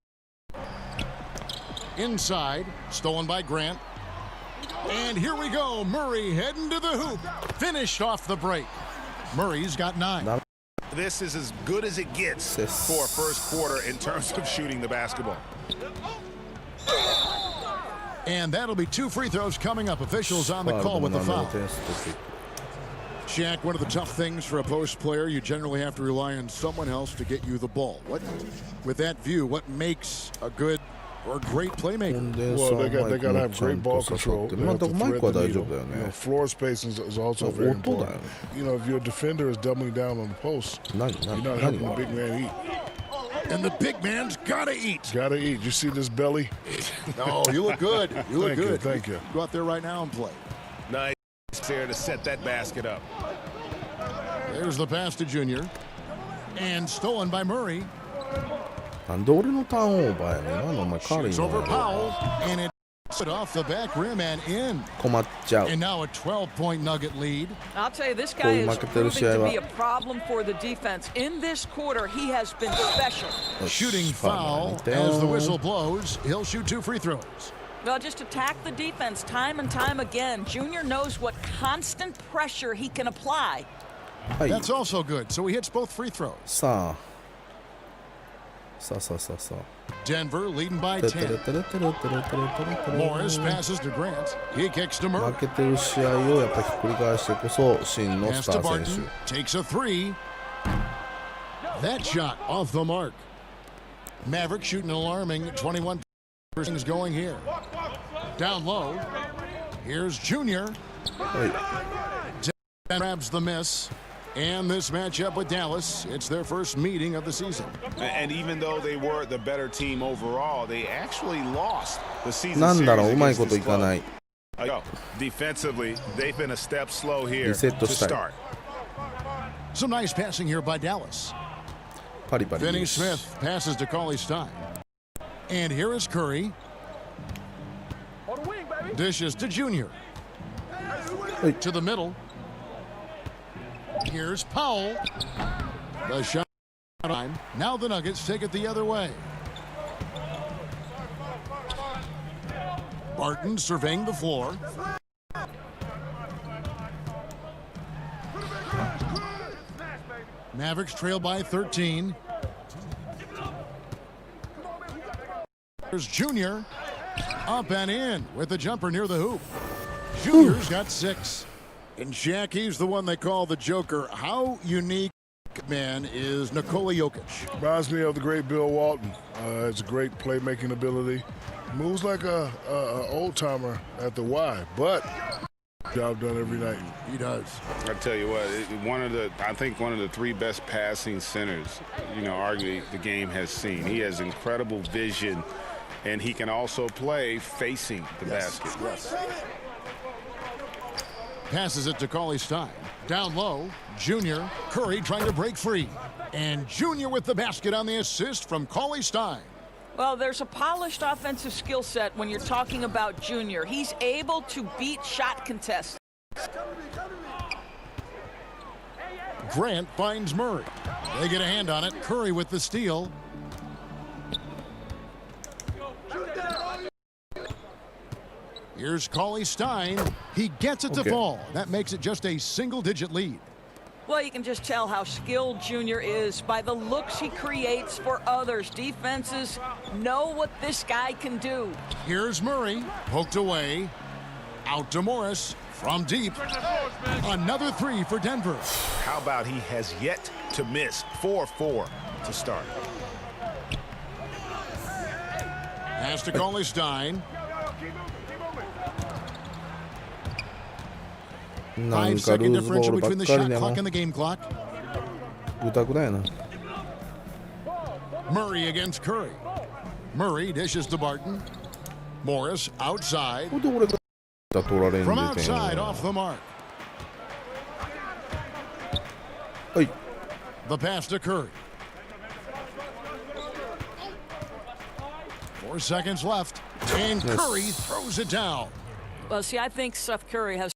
Inside, stolen by Grant. And here we go. Murray heading to the hoop. Finished off the break. Murray's got 9. This is as good as it gets for a first quarter in terms of shooting the basketball. And that'll be 2 free throws coming up. Officials on the call with the foul. Shaq, one of the tough things for a post player, you generally have to rely on someone else to get you the ball. With that view, what makes a good or great playmaker? Well, they got to have great ball control. Floor spacing is also very important. You know, if your defender is doubling down on the post, you're not helping the big man eat. And the big man's gotta eat. Gotta eat. You see this belly? No, you look good. You look good. Thank you. Go out there right now and play. Nice there to set that basket up. There's the pass to Junior. And stolen by Murray. It's over Powell. And it off the back rim and in. And now a 12-point Nugget lead. I'll tell you, this guy is proving to be a problem for the defense. In this quarter, he has been special. Shooting foul as the whistle blows. He'll shoot 2 free throws. Well, just attack the defense time and time again. Junior knows what constant pressure he can apply. That's also good. So he hits both free throws. Denver leading by 10. Morris passes to Grant. He kicks to Murray. Pass to Barton. Takes a 3. That shot off the mark. Maverick shooting an alarming 21 is going here. Down low. Here's Junior. Grabs the miss. And this matchup with Dallas, it's their first meeting of the season. And even though they were the better team overall, they actually lost the season series. Defensively, they've been a step slow here to start. Some nice passing here by Dallas. Finney-Smith passes to Cauley Stein. And here is Curry. Dishes to Junior. To the middle. Here's Powell. The shot time. Now the Nuggets take it the other way. Barton surveying the floor. Mavericks trail by 13. There's Junior. Up and in with the jumper near the hoop. Junior's got 6. And Shaq, he's the one they call the Joker. How unique, man, is Nikola Jokic? Reminds me of the great Bill Walton. It's a great playmaking ability. Moves like a old-timer at the Y, but job done every night. He does. I tell you what, I think one of the 3 best passing centers, arguably the game has seen. He has incredible vision, and he can also play facing the basket. Yes. Passes it to Cauley-Stein. Down low, Junior. Curry trying to break free. And Junior with the basket on the assist from Cauley-Stein. Well, there's a polished offensive skill set when you're talking about Junior. He's able to beat shot contests. Grant finds Murray. They get a hand on it. Curry with the steal. Here's Cauley-Stein. He gets it to fall. That makes it just a single-digit lead. Well, you can just tell how skilled Junior is by the looks he creates for others. Defenses know what this guy can do. Here's Murray, poked away. Out to Morris from deep. Another 3 for Denver. How about he has yet to miss 4-4 to start. Pass to Cauley-Stein. 5-second differential between the shot clock and the game clock. Murray against Curry. Murray dishes to Barton. Morris outside. From outside off the mark. The pass to Curry. 4 seconds left. And Curry throws it down. Well, see, I think Steph Curry has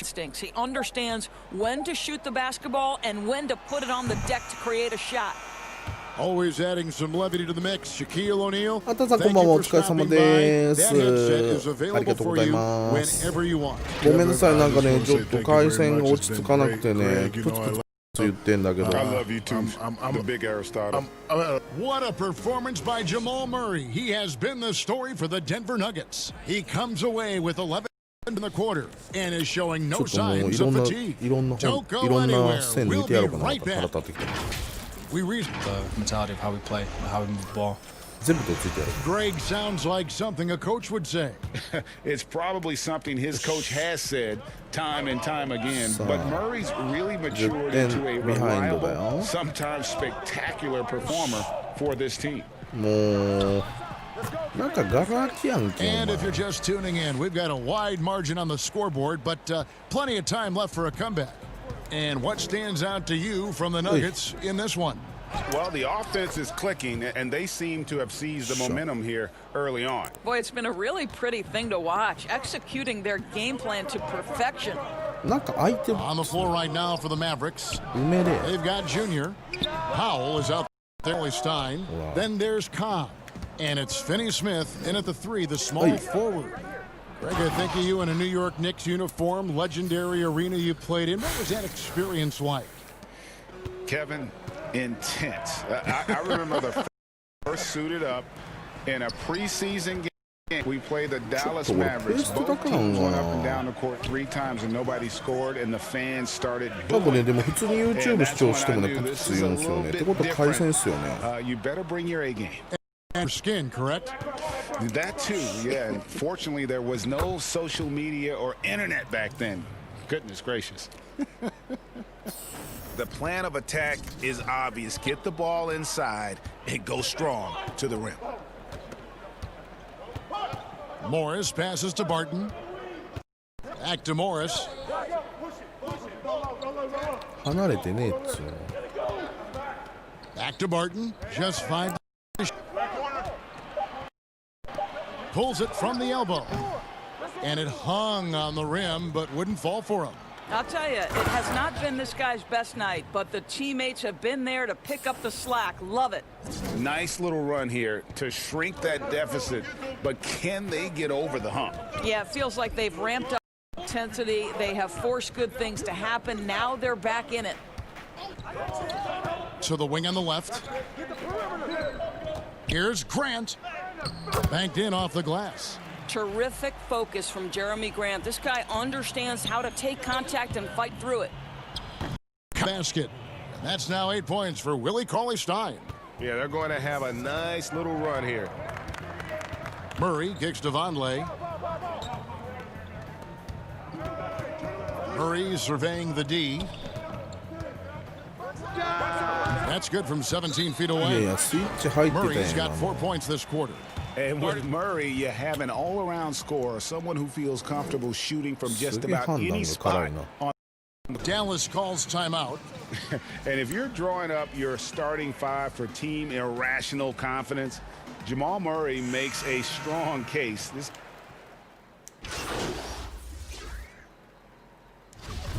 instincts. He understands when to shoot the basketball and when to put it on the deck to create a shot. Always adding some levity to the mix. Shaquille O'Neal. あたさんこんばんは、お疲れ様です。ありがとうございます。ごめんなさい、なんかね、ちょっと回線が落ち着かなくてね、プツプツ言ってんだけど。I love you too. I'm the big Aristotle. What a performance by Jamal Murray. He has been the story for the Denver Nuggets. He comes away with 11 in the quarter and is showing no signs of fatigue. Don't go anywhere. We'll be right back. We read the mentality of how we play, how we move the ball. Greg sounds like something a coach would say. It's probably something his coach has said time and time again, but Murray's really matured into a reliable, sometimes spectacular performer for this team. And if you're just tuning in, we've got a wide margin on the scoreboard, but plenty of time left for a comeback. And what stands out to you from the Nuggets in this one? Well, the offense is clicking, and they seem to have seized the momentum here early on. Boy, it's been a really pretty thing to watch, executing their game plan to perfection. On the floor right now for the Mavericks. They've got Junior. Powell is out there, Stein. Then there's Cobb. And it's Finney-Smith in at the 3, the small forward. Greg, I think of you in a New York Knicks uniform, legendary arena you played in. What was that experience like? Kevin, intense. I remember the first suited up in a preseason game. We played the Dallas Mavericks. Both teams went up and down the court 3 times and nobody scored, and the fans started booing. You better bring your A game. And skin, correct? That too, yeah. And fortunately, there was no social media or internet back then. Goodness gracious. The plan of attack is obvious. Get the ball inside and go strong to the rim. Morris passes to Barton. Back to Morris. Back to Barton. Just 5. Pulls it from the elbow. And it hung on the rim, but wouldn't fall for him. I'll tell you, it has not been this guy's best night, but the teammates have been there to pick up the slack. Love it. Nice little run here to shrink that deficit, but can they get over the hump? Yeah, it feels like they've ramped up intensity. They have forced good things to happen. Now they're back in it. To the wing on the left. Here's Grant. Banked in off the glass. Terrific focus from Jeremy Grant. This guy understands how to take contact and fight through it. Basket. And that's now 8 points for Willie Cauley-Stein. Yeah, they're going to have a nice little run here. Murray kicks to Vonleh. Murray surveying the D. That's good from 17 feet away. Murray's got 4 points this quarter. And with Murray, you have an all-around scorer, someone who feels comfortable shooting from just about any spot. Dallas calls timeout. And if you're drawing up your starting five for team irrational confidence, Jamal Murray makes a strong case.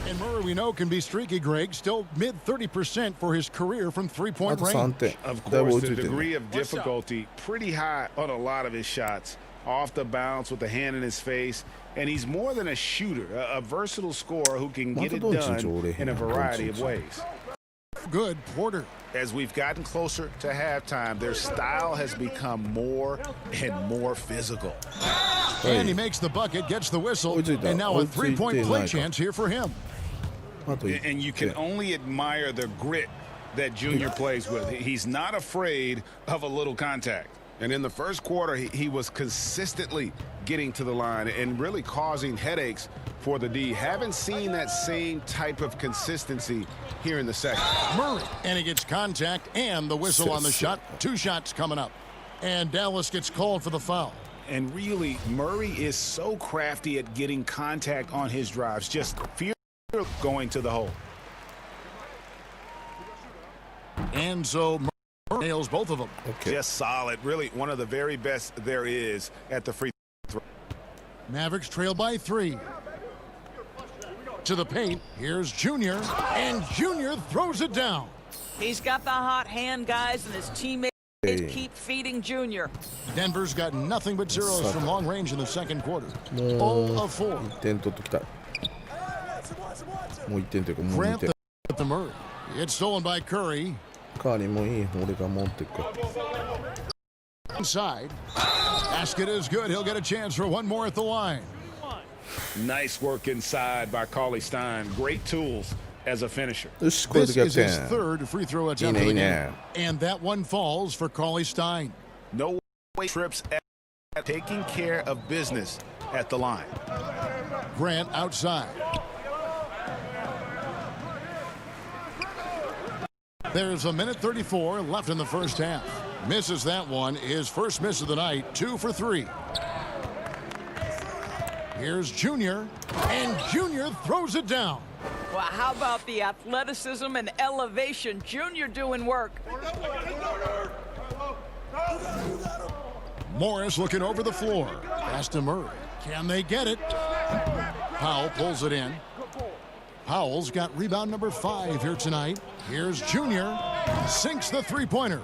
And Murray, we know, can be streaky, Greg. Still mid 30% for his career from three-point range. Of course, the degree of difficulty pretty high on a lot of his shots. Off the bounce with the hand in his face. And he's more than a shooter, a versatile scorer who can get it done in a variety of ways. Good, Porter. As we've gotten closer to halftime, their style has become more and more physical. And he makes the bucket, gets the whistle, and now a three-point play chance here for him. And you can only admire the grit that Junior plays with. He's not afraid of a little contact. And in the first quarter, he was consistently getting to the line and really causing headaches for the D. Haven't seen that same type of consistency here in the second. Murray, and he gets contact and the whistle on the shot. 2 shots coming up. And Dallas gets called for the foul. And really, Murray is so crafty at getting contact on his drives. Just fear going to the hole. And so Murray nails both of them. Just solid. Really one of the very best there is at the free throw. Mavericks trail by 3. To the paint. Here's Junior. And Junior throws it down. He's got the hot hand, guys, and his teammates keep feeding Junior. Denver's got nothing but zeros from long range in the second quarter. 0 of 4. Grant at the Murray. It's stolen by Curry. Inside. Basket is good. He'll get a chance for one more at the line. Nice work inside by Cauley-Stein. Great tools as a finisher. This is his third free throw attempt of the game. And that one falls for Cauley-Stein. No way trips at taking care of business at the line. Grant outside. There's a minute 34 left in the first half. Misses that one. His first miss of the night. 2 for 3. Here's Junior. And Junior throws it down. Well, how about the athleticism and elevation? Junior doing work. Morris looking over the floor. Pass to Murray. Can they get it? Powell pulls it in. Powell's got rebound number 5 here tonight. Here's Junior. Sinks the three-pointer.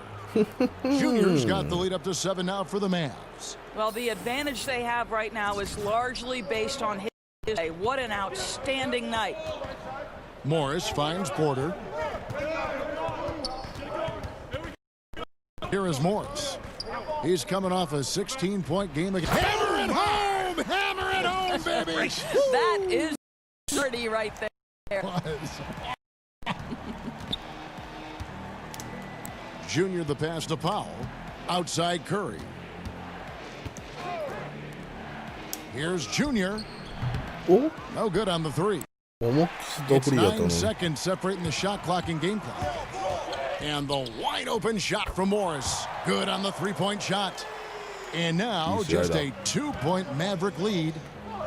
Junior's got the lead up to 7 now for the Mavs. Well, the advantage they have right now is largely based on his play. What an outstanding night. Morris finds Porter. Here is Morris. He's coming off a 16-point game again. Hammer it home! Hammer it home, baby! That is pretty right there. Junior the pass to Powell. Outside Curry. Here's Junior. Oh. No good on the 3. It's 9 seconds separating the shot clock and game clock. And the wide open shot from Morris. Good on the 3-point shot. And now just a 2-point Maverick lead.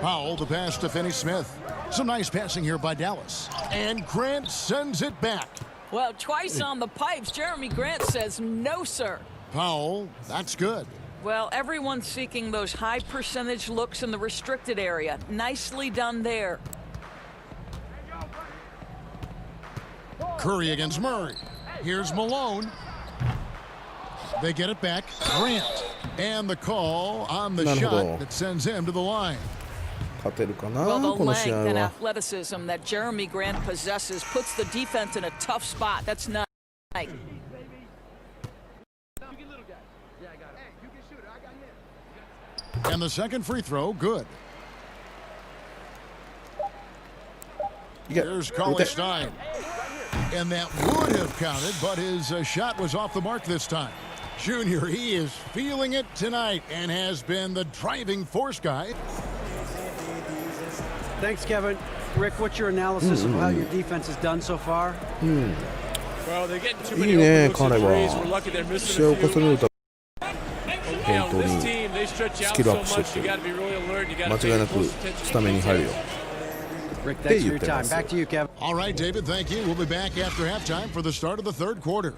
Powell the pass to Finney-Smith. Some nice passing here by Dallas. And Grant sends it back. Well, twice on the pipes. Jeremy Grant says no, sir. Powell, that's good. Well, everyone's seeking those high percentage looks in the restricted area. Nicely done there. Curry against Murray. Here's Malone. They get it back. Grant. And the call on the shot that sends him to the line. 勝てるかな Well, the この試 length 合 and は。 athleticism that Jeremy Grant possesses puts the defense in a tough spot. That's not right. And the second free throw, good. Here's Cauley Stein. And that would have counted, but his shot was off the mark this time. Junior, he is feeling it tonight and has been the driving force guy. Thanks, Kevin. Rick, what's your analysis of how your defense has done so far? Well, they're getting too many open looks and threes. We're lucky they're missing a few. You know, this team, they stretch out so much. You got to be really alert. You got to pay close attention. Rick, thanks for your time. Back to you, Kevin. All right, David, thank you. We'll be back after halftime for the start of the third quarter.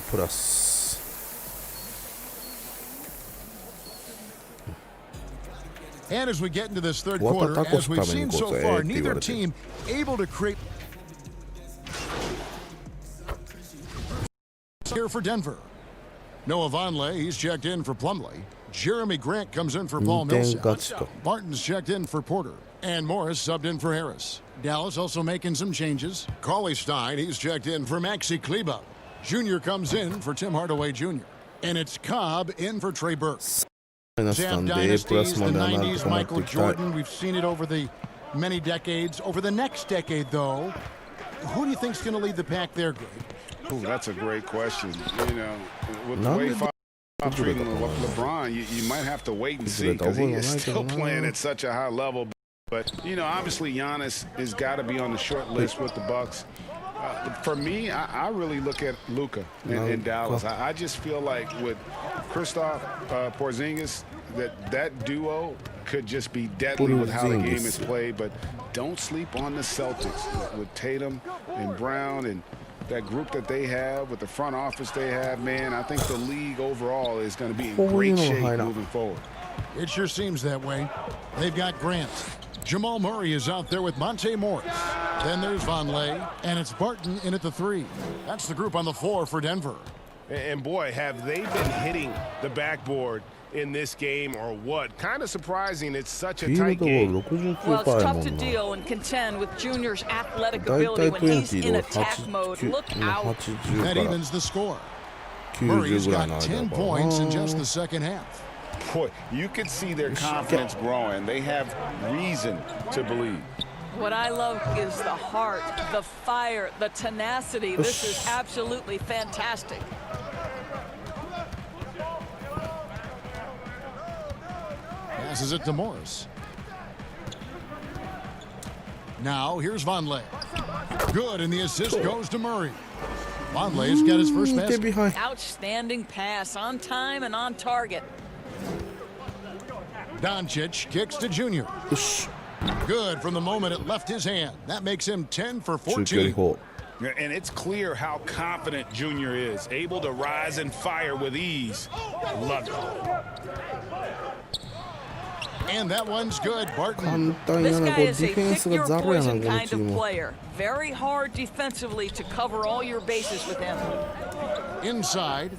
Plus. And as we get into this third quarter, as we've seen so far, neither team able to create here for Denver. Noah Vonleh, he's checked in for Plumlee. Jeremy Grant comes in for Paul Millsap. Martin's checked in for Porter. And Morris subbed in for Harris. Dallas also making some changes. Cauley Stein, he's checked in for Maxi Kleber. Junior comes in for Tim Hardaway Jr. And it's Cobb in for Trey Burke. Sam Dynasties, the 90s, Michael Jordan. We've seen it over the many decades. Over the next decade, though, who do you think's going to lead the pack there, Greg? Ooh, that's a great question. You know, with the way Fox treating LeBron, you might have to wait and see because he is still playing at such a high level. But, you know, obviously Giannis has got to be on the short list with the Bucks. For me, I really look at Luka in Dallas. I just feel like with Kristaps Porzingis, that duo could just be deadly with how the game is played. But don't sleep on the Celtics with Tatum and Brown and that group that they have with the front office they have, man. I think the league overall is going to be in great shape moving forward. It sure seems that way. They've got Grant. Jamal Murray is out there with Monte Morris. Then there's Vonleh, and it's Barton in at the 3. That's the group on the floor for Denver. And boy, have they been hitting the backboard in this game or what? Kind of surprising it's such a tight game. Well, it's tough to deal and contend with Junior's athletic ability when he's in attack mode. Look out. That evens the score. Murray's got 10 points in just the second half. Boy, you can see their confidence growing. They have reason to believe. What I love is the heart, the fire, the tenacity. This is absolutely fantastic. Passes it to Morris. Now here's Vonleh. Good, and the assist goes to Murray. Vonleh's got his first basket. Outstanding pass, on time and on target. Doncic kicks to Junior. Good from the moment it left his hand. That makes him 10 for 14. And it's clear how confident Junior is, able to rise and fire with ease. Love it. And that one's good, Barton. This guy is a pick-your-poison kind of player. Very hard defensively to cover all your bases with him. Inside.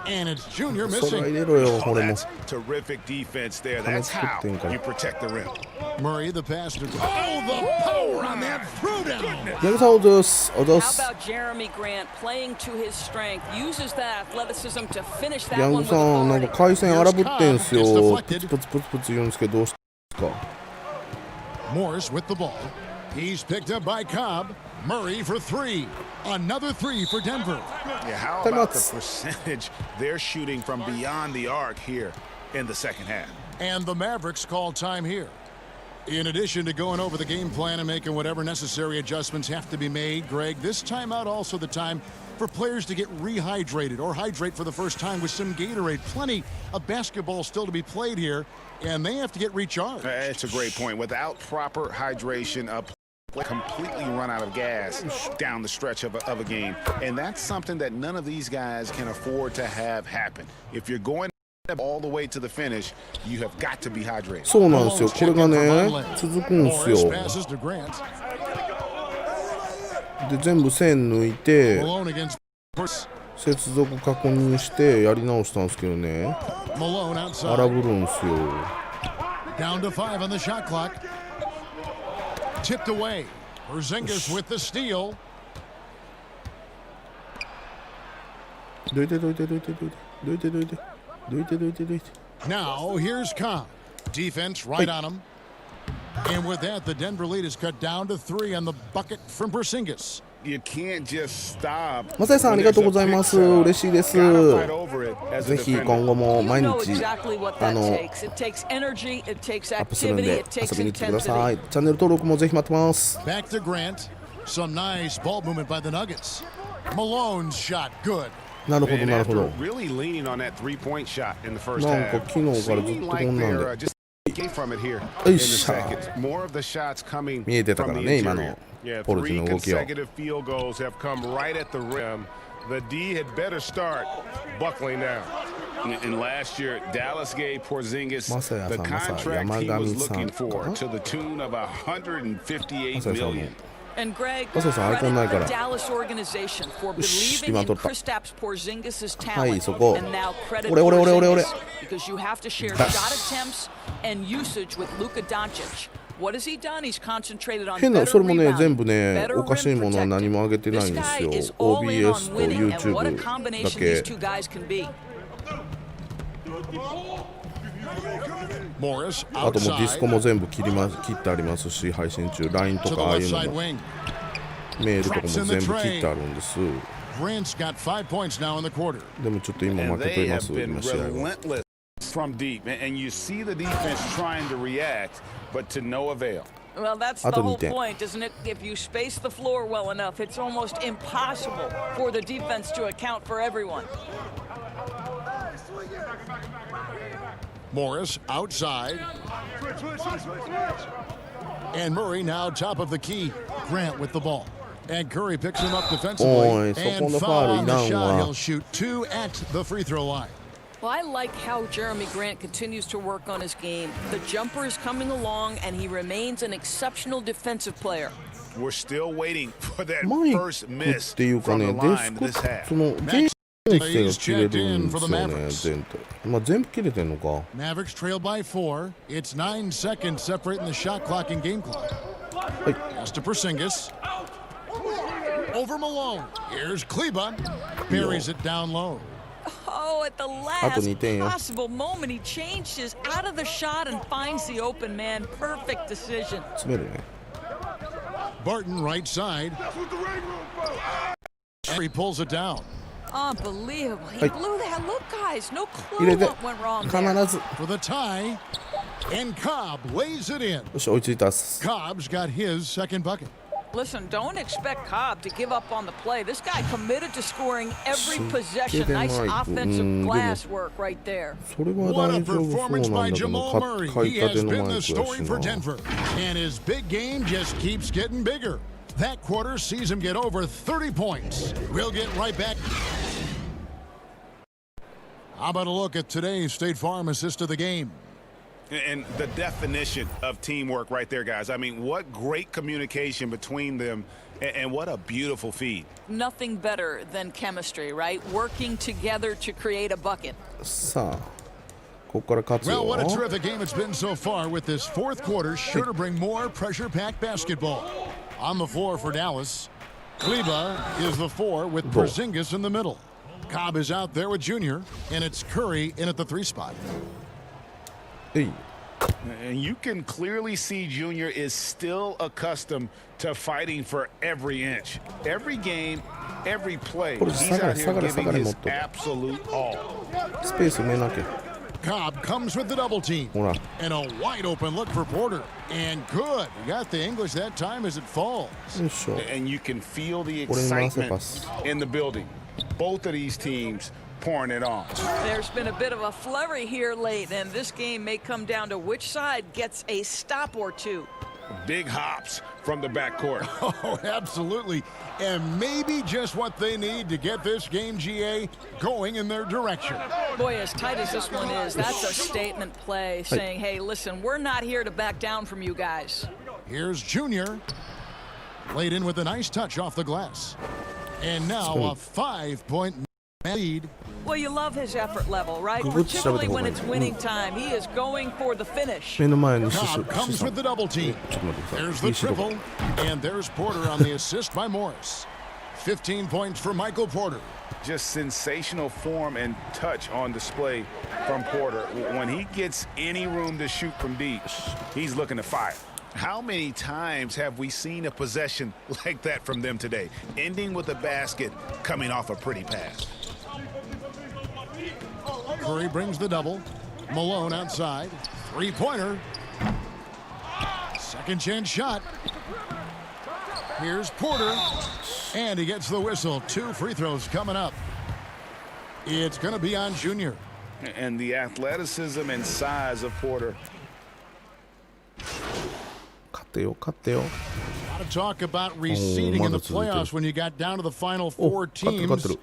And it's Junior missing. That's terrific defense there. That's how you protect the rim. Murray, the pass to... Oh, the power on that throwdown. How about Jeremy Grant playing to his strength, uses that athleticism to finish that one with authority. Morris with the ball. He's picked up by Cobb. Murray for 3. Another 3 for Denver. Yeah, how about the percentage they're shooting from beyond the arc here in the second half? And the Mavericks call time here. In addition to going over the game plan and making whatever necessary adjustments have to be made, Greg, this timeout also the time for players to get rehydrated or hydrate for the first time with some Gatorade. Plenty of basketball still to be played here, and they have to get recharged. That's a great point. Without proper hydration, completely run out of gas down the stretch of a game. And that's something that none of these guys can afford to have happen. If you're going all the way to the finish, you have got to be hydrated. そうなんですよ。これがね、続くんですよ。で、全部線抜いて、接続確認してやり直したんですけどね、荒ぶるんすよ。 Down to 5 on the shot clock. Tipped away. Porzingis with the steal. どいて。Now here's Cobb. Defense right on him. And with that, the Denver lead is cut down to 3 on the bucket from Porzingis. You can't just stop. マサイさんありがとうございます。嬉しいです。ぜひ今後も毎日アップするんで遊びに来てください。チャンネル登録もぜひ待ってます。 Back to Grant. Some nice ball movement by the Nuggets. Malone's shot good. なるほどなるほど。 Really leaning on that three-point shot in the first なんか half. 昨日からずっとこんなんで。よいしょ。見えてたからね今のポルチの動きを。 consecutive field goals have come right at the rim. The D had better start buckling down. And last year, Dallas gave Porzingis the contract he was looking for to the tune of $158 million. And Greg, credit the Dallas organization for believing in Kristaps Porzingis' talent, and now credit Porzingis because you have to share shot attempts and usage with LukaDoncic. What has he done? He's concentrated on better rebounding, better rim protecting. This guy is all in on winning, and what a combination these two guys can be. あともうディスコも全部切ってありますし、配信中 LINE とかああいうのもメールとかも全部切ってあるんです。でもちょっと今負けています、今試合は。 From deep, and you see the defense trying to react, but to no avail. Well, that's the whole point, isn't it? If you space the floor well enough, it's almost impossible for the defense to account for everyone. Morris outside. And Murray now top of the key. Grant with the ball. And Curry picks him up defensively. And foul on the shot. He'll shoot 2 at the free throw line. Well, I like how Jeremy Grant continues to work on his game. The jumper is coming along, and he remains an exceptional defensive player. We're still waiting for that first miss from the line this half. He's checked in for the Mavericks. Mavericks trail by 4. It's 9 seconds separating the shot clock and game clock. Pass to Porzingis. Over Malone. Here's Kleba. Buries it down low. Oh, at the last possible moment, he changes out of the shot and finds the open man. Perfect decision. Barton right side. He pulls it down. Unbelievable. He blew that. Look, guys, no clue what went wrong there. For the tie, and Cobb lays it in. Cobb's got his second bucket. Listen, don't expect Cobb to give up on the play. This guy committed to scoring every possession. Nice offensive glass work right there. What a performance by Jamal Murray. He has been the story for Denver. And his big game just keeps getting bigger. That quarter sees him get over 30 points. We'll get right back. How about a look at today's State Farm assist of the game? And the definition of teamwork right there, guys. I mean, what great communication between them, and what a beautiful feed. Nothing better than chemistry, right? Working together to create a bucket. Well, what a terrific game it's been so far, with this fourth quarter sure to bring more pressure-packed basketball. On the floor for Dallas, Kleba is the 4 with Porzingis in the middle. Cobb is out there with Junior, and it's Curry in at the 3 spot. And you can clearly see Junior is still accustomed to fighting for every inch. Every game, every play, he's out here giving his absolute all. Cobb comes with the double team. And a wide open look for Porter. And good. He got the English that time as it falls. And you can feel the excitement in the building. Both of these teams pouring it on. There's been a bit of a flurry here late, and this game may come down to which side gets a stop or two. Big hops from the backcourt. Oh, absolutely. And maybe just what they need to get this game, GA, going in their direction. Boy, as tight as this one is, that's a statement play saying, hey, listen, we're not here to back down from you guys. Here's Junior. Laid in with a nice touch off the glass. And now a 5-point lead. Well, you love his effort level, right? Particularly when it's winning time. He is going for the finish. Cobb comes with the double team. There's the triple, and there's Porter on the assist by Morris. 15 points for Michael Porter. Just sensational form and touch on display from Porter. When he gets any room to shoot from deep, he's looking to fire. How many times have we seen a possession like that from them today, ending with a basket coming off a pretty pass? Curry brings the double. Malone outside. Three-pointer. Second chance shot. Here's Porter. And he gets the whistle. 2 free throws coming up. It's going to be on Junior. And the athleticism and size of Porter. Got to talk about reseeding in the playoffs when you got down to the final 4 teams.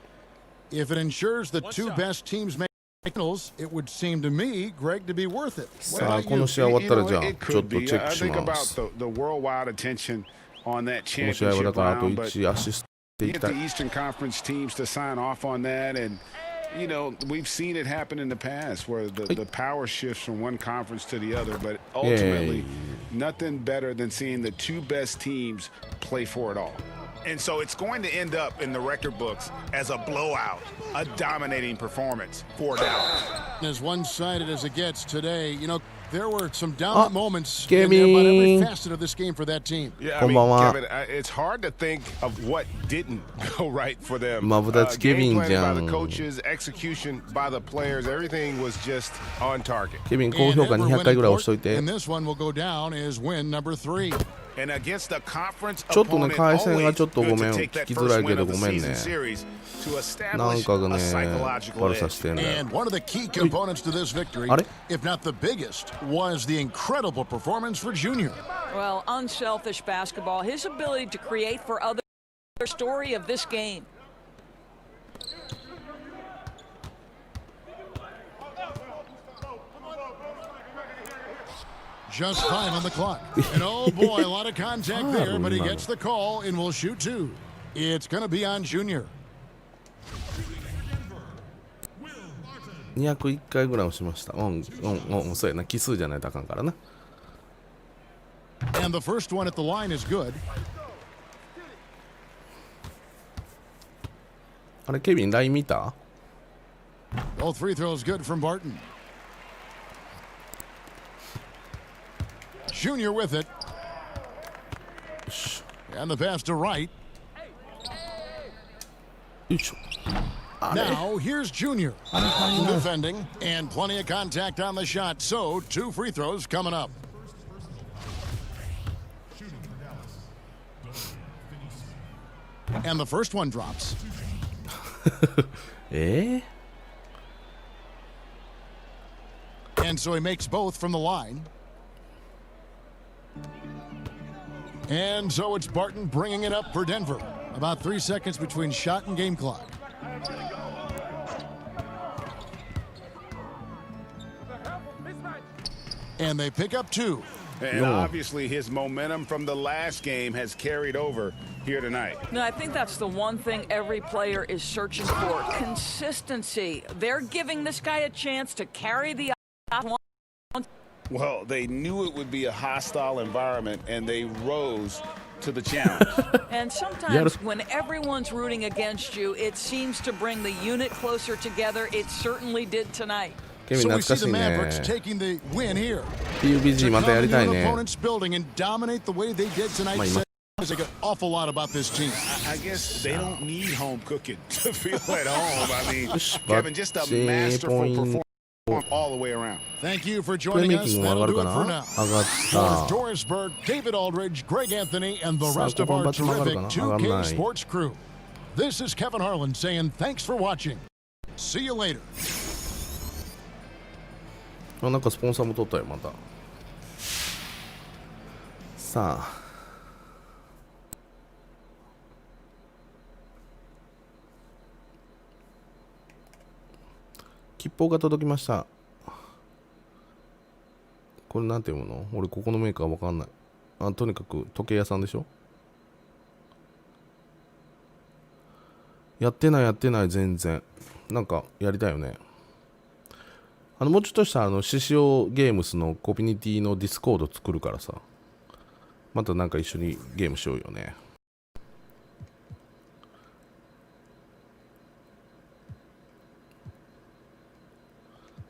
If it ensures the 2 best teams make finals, it would seem to me, Greg, to be worth it. Well, it could be. I think about the worldwide attention on that championship round, but get the Eastern Conference teams to sign off on that, and you know, we've seen it happen in the past where the power shifts from one conference to the other, but ultimately nothing better than seeing the 2 best teams play for it all. And so it's going to end up in the record books as a blowout, a dominating performance for Dallas. As one-sided as it gets today, you know, there were some dominant moments in about every facet of this game for that team. Yeah, I mean, Kevin, it's hard to think of what didn't go right for them. Game planning by the coaches, execution by the players, everything was just on target. And this one will go down as win number 3. And against the conference ちょっとね、回線がちょっとごめん、聞きづらいけどごめんね。なんかがね、悪さしてんだよ。 And one of the key components to this victory, if not the biggest, was the incredible performance for Junior. Well, unselfish basketball, his ability to create for others, the story of this game. Just 5 on the clock. And oh boy, a lot of contact there, but he gets the call and will shoot 2. It's going to be on Junior. 201回ぐらい押しました。そうやな。奇数じゃないとあかんからな。And the first one at the line is good. あれ、ケビン、ライン見た？ Both free throws good from Barton. Junior with it. And the pass to Wright. Now here's Junior defending and plenty of contact on the shot. So 2 free throws coming up. And the first one drops. And so he makes both from the line. And so it's Barton bringing it up for Denver. About 3 seconds between shot and game clock. And they pick up 2. And obviously his momentum from the last game has carried over here tonight. No, I think that's the one thing every player is searching for. Consistency. They're giving this guy a chance to carry the offense. Well, they knew it would be a hostile environment, and they rose to the challenge. And sometimes when everyone's rooting against you, it seems to bring the unit closer together. It certainly did tonight. So we see the Mavericks taking the win here. PUBG またやりたいね。 opponent's building and dominate the way they did tonight. Says an awful lot about this team. I guess they don't need home cooking to feel at home. I mean, Kevin, just a masterful performance all the way around. Thank you for joining us. That'll do it for now. For Doris Berg, David Aldridge, Greg Anthony, and the rest of our terrific 2K Sports crew. This is Kevin Harlan saying thanks for watching. See you later. なんかスポンサーも取ったよ、また。さあ。吉報が届きました。これなんて読むの？俺ここのメーカーわかんない。とにかく時計屋さんでしょ？やってない全然。なんかやりたいよね。もうちょっとした獅子王ゲームスのコミュニティのディスコード作るからさ、またなんか一緒にゲームしようよね。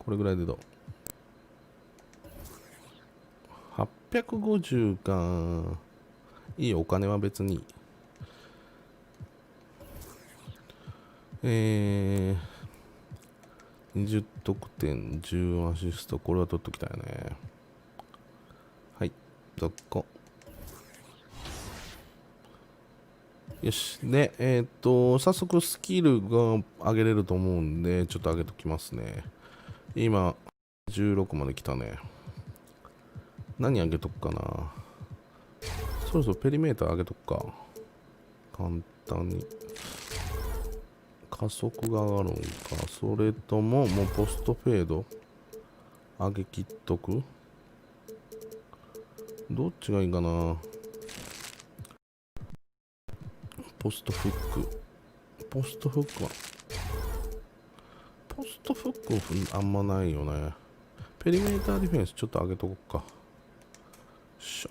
これぐらいでどう ?850 か。いいよ、お金は別に。20得点、10アシスト、これは取っときたいね。はい、どこ。よし。で、早速スキルが上げれると思うんで、ちょっと上げときますね。今、16まで来たね。何上げとくかな。そろそろペリメーター上げとくか。簡単に。加速が上がるんか、それとももうポストフェード上げきっとく。どっちがいいかな。ポストフックはポストフックあんまないよね。ペリメーターディフェンスちょっと上げとこうか。よっしょ。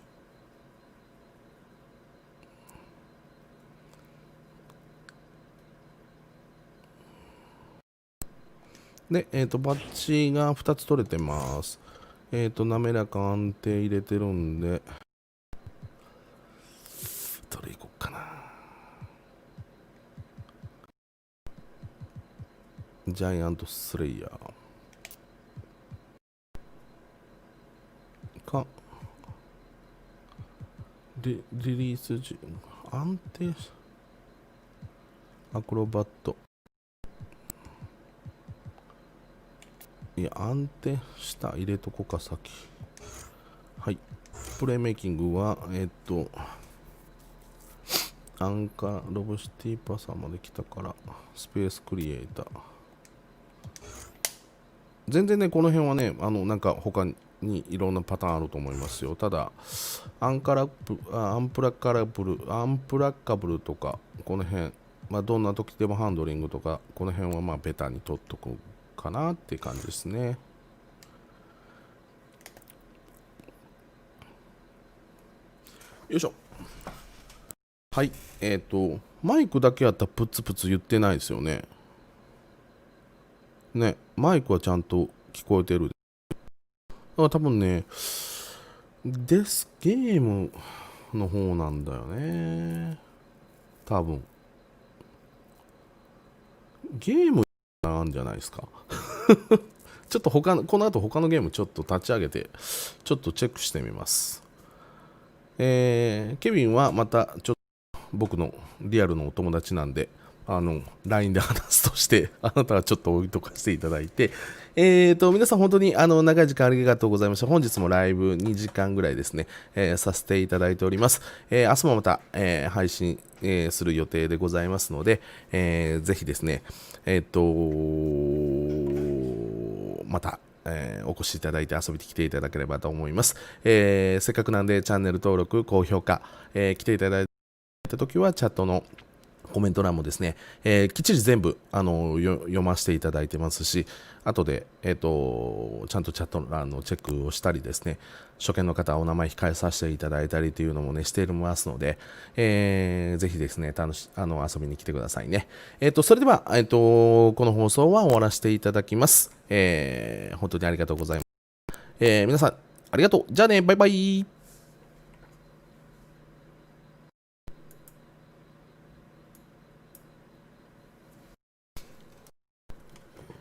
で、バッチが2つ取れてます。滑らか安定入れてるんで、どれいこっかな。ジャイアントスレイヤーか、リリース時、安定、アクロバット。いや、安定した入れとこか、先。はい。プレイメイキングは、アンカー、ロブシティパサーまで来たから、スペースクリエイター。全然ね、この辺はね、なんか他にいろんなパターンあると思いますよ。ただ、アンプラカブルとか、この辺、まあ、どんな時でもハンドリングとか、この辺はまあベタに取っとくかなって感じですね。よいしょ。はい。マイクだけやったらプツプツ言ってないですよね。ね、マイクはちゃんと聞こえてる。だから多分ね、ゲームの方なんだよね。多分。ゲームなんじゃないですか。ちょっとこの後他のゲームちょっと立ち上げて、ちょっとチェックしてみます。ケビンはまたちょっと僕のリアルのお友達なんで、LINE で話すとして、あなたはちょっと置いとかしていただいて、皆さん本当に長い時間ありがとうございました。本日もライブ2時間ぐらいですね、させていただいております。明日もまた、配信、する予定でございますので、ぜひですね、また、お越しいただいて遊びに来ていただければと思います。せっかくなんでチャンネル登録、高評価、来ていただいたときはチャットのコメント欄もですね、きっちり全部読ませていただいてますし、後で、ちゃんとチャット欄のチェックをしたりですね、初見の方はお名前控えさせていただいたりというのもね、していますので、ぜひですね、遊びに来てくださいね。それでは、この放送は終わらせていただきます。本当にありがとうございます。皆さん、ありがとう。じゃあね、バイバイ。